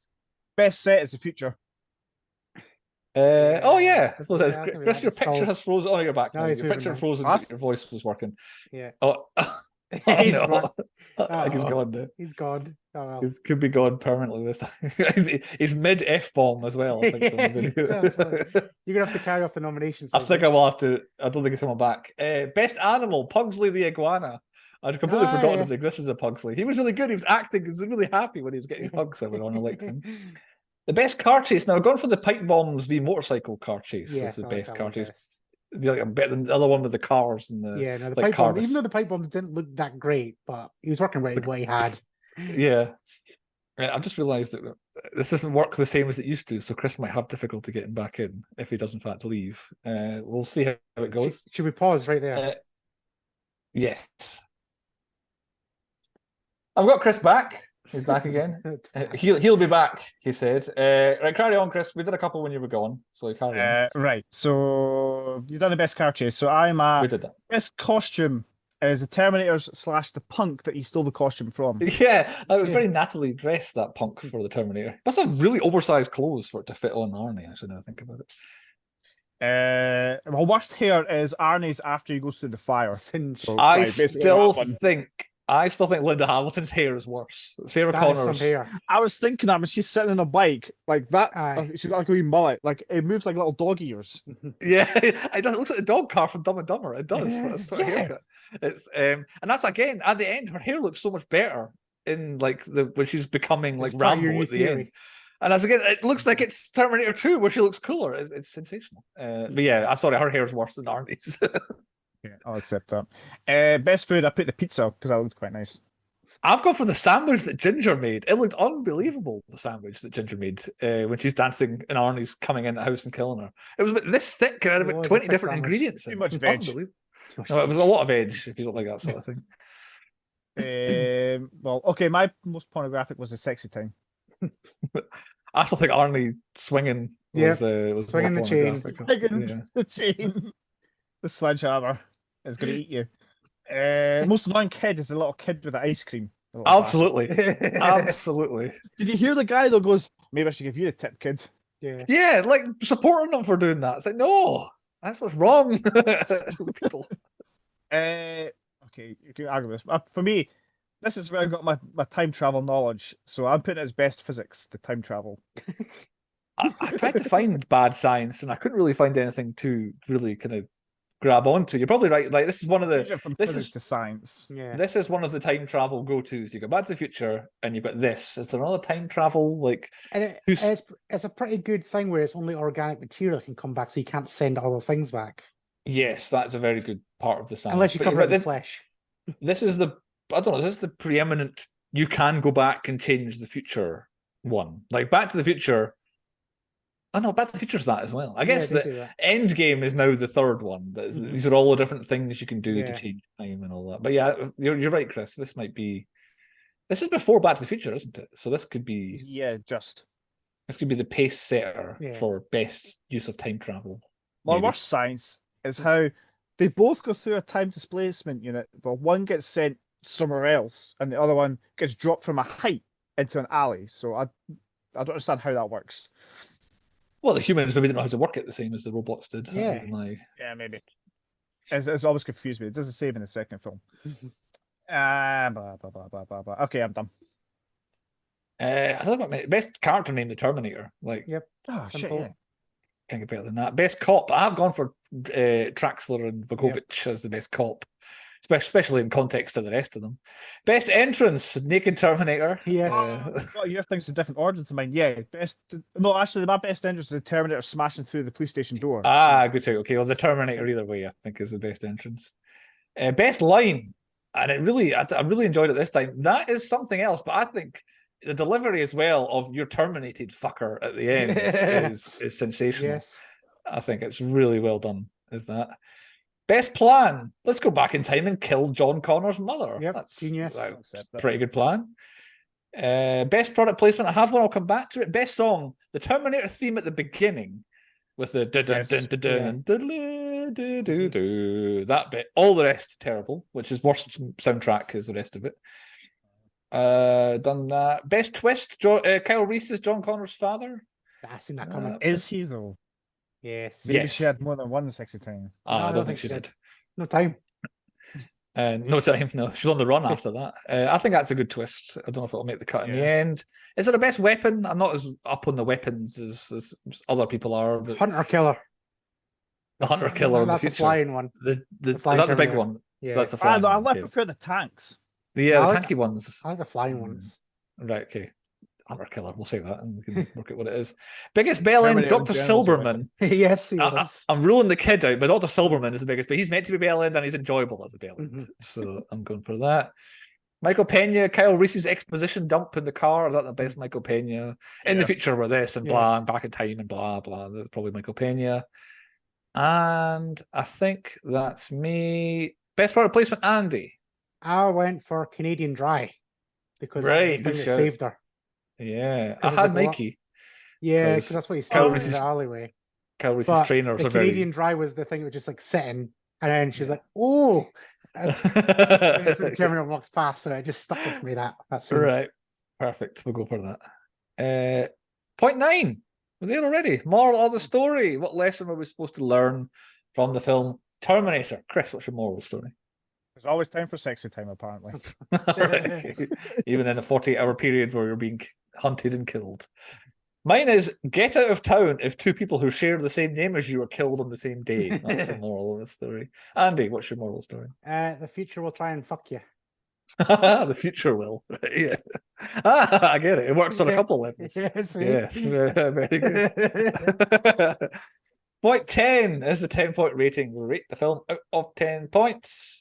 Best set is the future. Oh yeah, I suppose Chris, your picture has frozen. Oh, you're back. No, your picture frozen. Your voice was working. Yeah. Oh, he's no. I think he's gone now. He's gone. Oh, well. He could be gone permanently this time. He's mid F-bomb as well. I think, You're gonna have to carry off the nominations. I think I will have to. I don't think he's coming back. Best animal, Pugsley the iguana. I'd completely forgotten of the existence of Pugsley. He was really good. He was acting. He was really happy when he was getting his hugs. Everyone liked him. The best car chase. Now, I've gone for the pipe bombs v motorcycle car chase. Yes, the best car chase. I'm better than the other one with the cars and the pipe bombs. Even though the pipe bombs didn't look that great, but he was working with what he had. Yeah. I've just realised that this doesn't work the same as it used to, so Chris might have difficulty getting back in if he does in fact leave. We'll see how it goes. Should we pause right there? Yes. I've got Chris back. He's back again. He'll be back, he said. Right, carry on, Chris. We did a couple when you were gone, so carry on. Right, so you've done the best car chase. So I'm we did that. Best costume is the Terminators / the punk that he stole the costume from. Yeah, it was very Natalie dressed, that punk, for the Terminator. That's a really oversized clothes for it to fit on Arnie, actually, now I think about it. Well, worst hair is Arnie's after he goes through the fire. So, I still think Linda Hamilton's hair is worse. Sarah Connor's hair. I was thinking that when she's sitting on a bike like that, she's got like a wee mullet, like it moves like little dog ears. Yeah, it looks like the dog car from Dumb and Dumber. It does. Yeah. That's sort of haircut. It's and that's again at the end. Her hair looks so much better in like when she's becoming like Rambo at the end. And as again, it looks like it's Terminator 2 where she looks cooler. It's sensational. But yeah, I'm sorry, her hair's worse than Arnie's. Yeah, I'll accept that. Best food, I put the pizza because that looked quite nice. I've gone for the sandwich that Ginger made. It looked unbelievable, the sandwich that Ginger made when she's dancing and Arnie's coming in the house and killing her. It was about this thick and had about 20 different ingredients. Too much veg. No, it was a lot of veg, if you don't like that sort of thing. Well, okay, my most pornographic was the sexy time. I still think Arnie swinging was swinging the chain. Swinging the chain. The sledgehammer is going to eat you. Most annoying kid is the little kid with the ice cream. Absolutely. Absolutely. Did you hear the guy that goes, maybe I should give you a tip, kid? Yeah, like supporting them for doing that. It's like, no, that's what's wrong. People. Okay, you can argue this. For me, this is where I got my time travel knowledge. So I'm putting it as best physics, the time travel. I tried to find bad science and I couldn't really find anything to really kind of grab onto. You're probably right. Like this is one of the to science. Yeah. This is one of the time travel go-tos. You go Back to the Future and you've got this. It's another time travel and it's a pretty good thing where it's only organic material that can come back, so you can't send other things back. Yes, that's a very good part of the science. Unless you cover it in flesh. This is the preeminent you can go back and change the future one. Like Back to the Future. Oh no, Back to the Future's that as well. I guess the end game is now the third one. But these are all the different things you can do to change time and all that. But yeah, you're right, Chris. This is before Back to the Future, isn't it? So this could be this could be the pace setter for best use of time travel. My Maybe. worst science is how they both go through a time displacement unit, but one gets sent somewhere else and the other one gets dropped from a height into an alley. So I don't understand how that works. Well, the humans maybe didn't know how to work it the same as the robots did. Yeah. Yeah, maybe. It's always confused me. It doesn't save in the second film. Blah, blah, blah, blah, blah, blah. Okay, I'm done. I don't know, best character name, the Terminator. Like, Yep. Oh, shit, yeah. can't get better than that. Best cop, I've gone for Traxler and Vukovic as the best cop, especially in context to the rest of them. Best entrance, Naked Terminator. Yes. Oh, your thing's in different order to mine. Yeah, no, actually, my best entrance is the Terminator smashing through the police station door. Good too. Okay, well, the Terminator either way, I think, is the best entrance. Best line, and I really enjoyed it this time. That is something else, but I think the delivery as well of "you're terminated, fucker" at the end is sensational. Yes. I think it's really well done. Is that best plan? Let's go back in time and kill John Connor's mother. Yep, That's genius. That's a pretty good plan. Best product placement. I have one. I'll come back to it. Best song, the Terminator theme at the beginning, with the that bit. All the rest terrible, which is worse soundtrack as the rest of it. Done that. Best twist. Kyle Reese is John Connor's father. I've seen that coming. Is he though? Yes. Maybe she had more than one sexy time. I don't think she did. No time. No time. No, she's on the run after that. I think that's a good twist. I don't know if it'll make the cut in the end. Is it a best weapon? I'm not as up on the weapons as other people are. But Hunter killer. The hunter killer. That's in the the future. flying one. Is that the big one? Yeah. That's the flying I one. prefer the tanks. Yeah, the tanky ones. I like the flying ones. Right, okay. Hunter killer, we'll say that and we can work out what it is. Biggest bell end, Dr. Silberman. Yes, he was. I'm ruling the kid out, but Dr. Silberman is the biggest, but he's meant to be bell end and he's enjoyable as a bell end. So I'm going for that. Michael Pena, Kyle Reese's exposition dump in the car. Is that the best Michael Pena? In the future with this and blah, and back in time and blah, blah. That's probably Michael Pena. And I think that's me. Best product placement, Andy. I went for Canadian Dry because right, that saved her. Yeah, I had Nike. Yeah, because that's what he said in the alleyway. Kyle Reese's trainers the are very... Canadian Dry was the thing that was just like sitting, and then she's like, "Oh," and the Terminator walks past, so it just stuck with me. That scene. Right, perfect. We'll go for that. 0.9. We're there already. Moral of the story. What lesson were we supposed to learn from the film Terminator? Chris, what's your moral story? There's always time for sexy time, apparently. Right. Even in a 48-hour period where you're being hunted and killed. Mine is get out of town if two people who share the same name as you are killed on the same day. That's the moral of the story. Andy, what's your moral story? The future will try and fuck you. The future will. Yeah. I get it. It works on a couple levels. Yes, very good. 0.10 is the 10-point rating. We'll rate the film out of 10 points.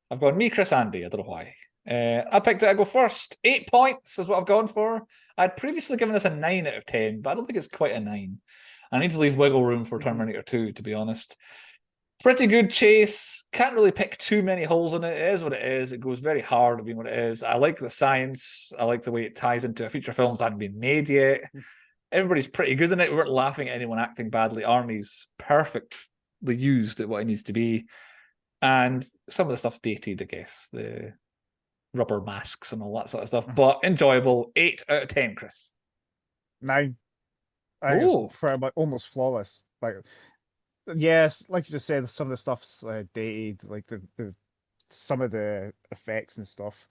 I've gone me, Chris, Andy. I don't know why. I picked it. I go first. 8 points is what I've gone for. I'd previously given this a 9 out of 10, but I don't think it's quite a 9. I need to leave wiggle room for Terminator 2, to be honest. Pretty good chase. Can't really pick too many holes in it. It is what it is. It goes very hard at being what it is. I like the science. I like the way it ties into future films that haven't been made yet. Everybody's pretty good in it. We weren't laughing at anyone acting badly. Arnie's perfectly used at what it needs to be. And some of the stuff's dated, I guess. The rubber masks and all that sort of stuff. But enjoyable. 8 out of 10, Chris. 9. I think it's pretty much almost flawless. Like, yes, like you just said, some of the stuff's dated, like the some of the effects and stuff.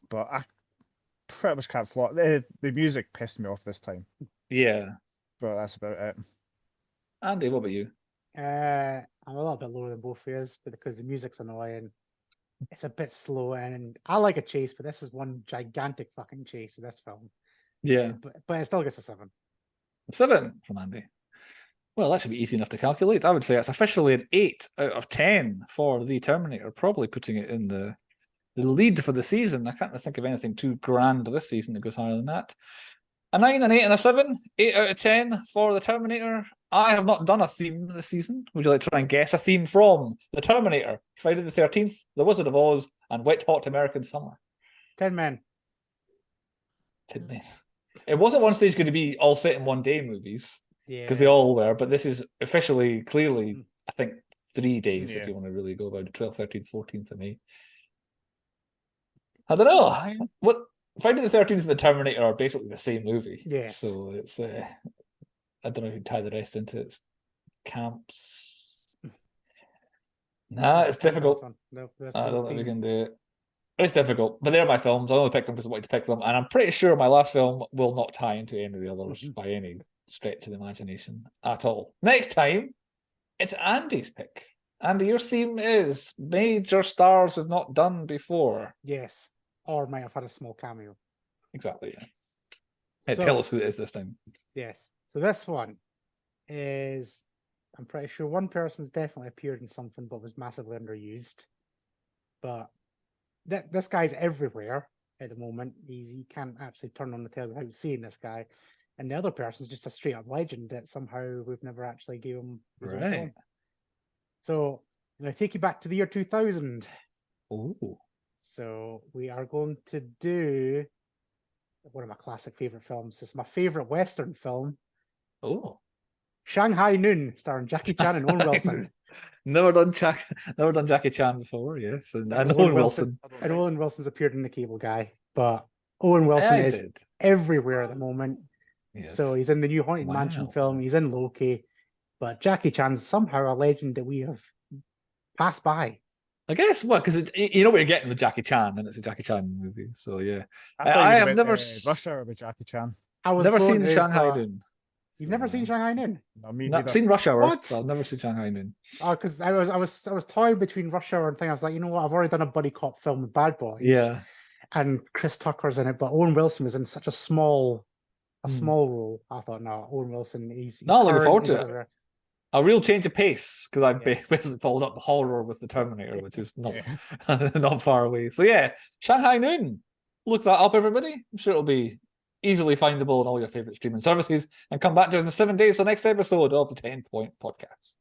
But I pretty much can't flaw it. The music pissed me off this time. Yeah. But that's about it. Andy, what about you? I'm a little bit lower than both of us, but because the music's annoying, it's a bit slow, and I like a chase, but this is one gigantic fucking chase in this film. Yeah. But it still gets a 7. 7 from Andy. Well, that should be easy enough to calculate. I would say it's officially an 8 out of 10 for The Terminator, probably putting it in the lead for the season. I can't think of anything too grand this season that goes higher than that. A 9, an 8, and a 7. 8 out of 10 for The Terminator. I have not done a theme this season. Would you like to try and guess a theme from The Terminator, Friday the 13th, The Wizard of Oz, and Wet Hot American Summer? 10 Men. 10 Men. It wasn't one stage going to be all set in one day movies. Yeah. Because they all were, but this is officially, clearly I think 3 days if you want to really go about it. 12th, 13th, 14th of May. I don't know. What Friday the 13th and the Terminator are basically the same movie. Yes. So it's I don't know if you can tie the rest into it. It's camps. Nah, it's difficult. No, I don't think we can do it. It's difficult, but they're my films. I only picked them because I wanted to pick them, and I'm pretty sure my last film will not tie into any of the others by any stretch of the imagination at all. Next time, it's Andy's pick. Andy, your theme is major stars we've not done before. Yes, or might have had a small cameo. Exactly, yeah. Hey, tell us who it is this time. Yes, so this one is, I'm pretty sure one person's definitely appeared in something but was massively underused. But this guy's everywhere at the moment. You can't actually turn on the television without seeing this guy. And the other person's just a straight up legend that somehow we've never actually gave him his own film. So I'm going to take you back to the year 2000. Oh. So we are going to do one of my classic favorite films. It's my favorite Western film. Oh. Shanghai Noon, starring Jackie Chan and Owen Wilson. Never done Jackie Chan before, yes. And Owen Wilson. And Owen Wilson's appeared in The Cable Guy, but Owen Wilson is everywhere at the moment. Yes. So he's in the new Haunted Mansion film, he's in Loki, but Jackie Chan's somehow a legend that we have passed by. I guess what, because you know what you're getting with Jackie Chan, and it's a Jackie Chan movie, so yeah. I have never Rush Hour with Jackie Chan. Never seen Shanghai Noon. You've never seen Shanghai Noon? No, me neither. Seen Rush Hour. What? I've never seen Shanghai Noon. Oh, because I was toying between Rush Hour and thing. I was like, you know what? I've already done a buddy cop film with Bad Boys. Yeah. And Chris Tucker's in it, but Owen Wilson was in such a small role. I thought, no, Owen Wilson. He's not looking forward to it. A real change of pace, because I basically followed up the horror with the Terminator, which is not not far away. So yeah, Shanghai Noon. Look that up, everybody. I'm sure it'll be easily findable on all your favorite streaming services, and come back to us in 7 days for the next episode of the 10 Point Podcast.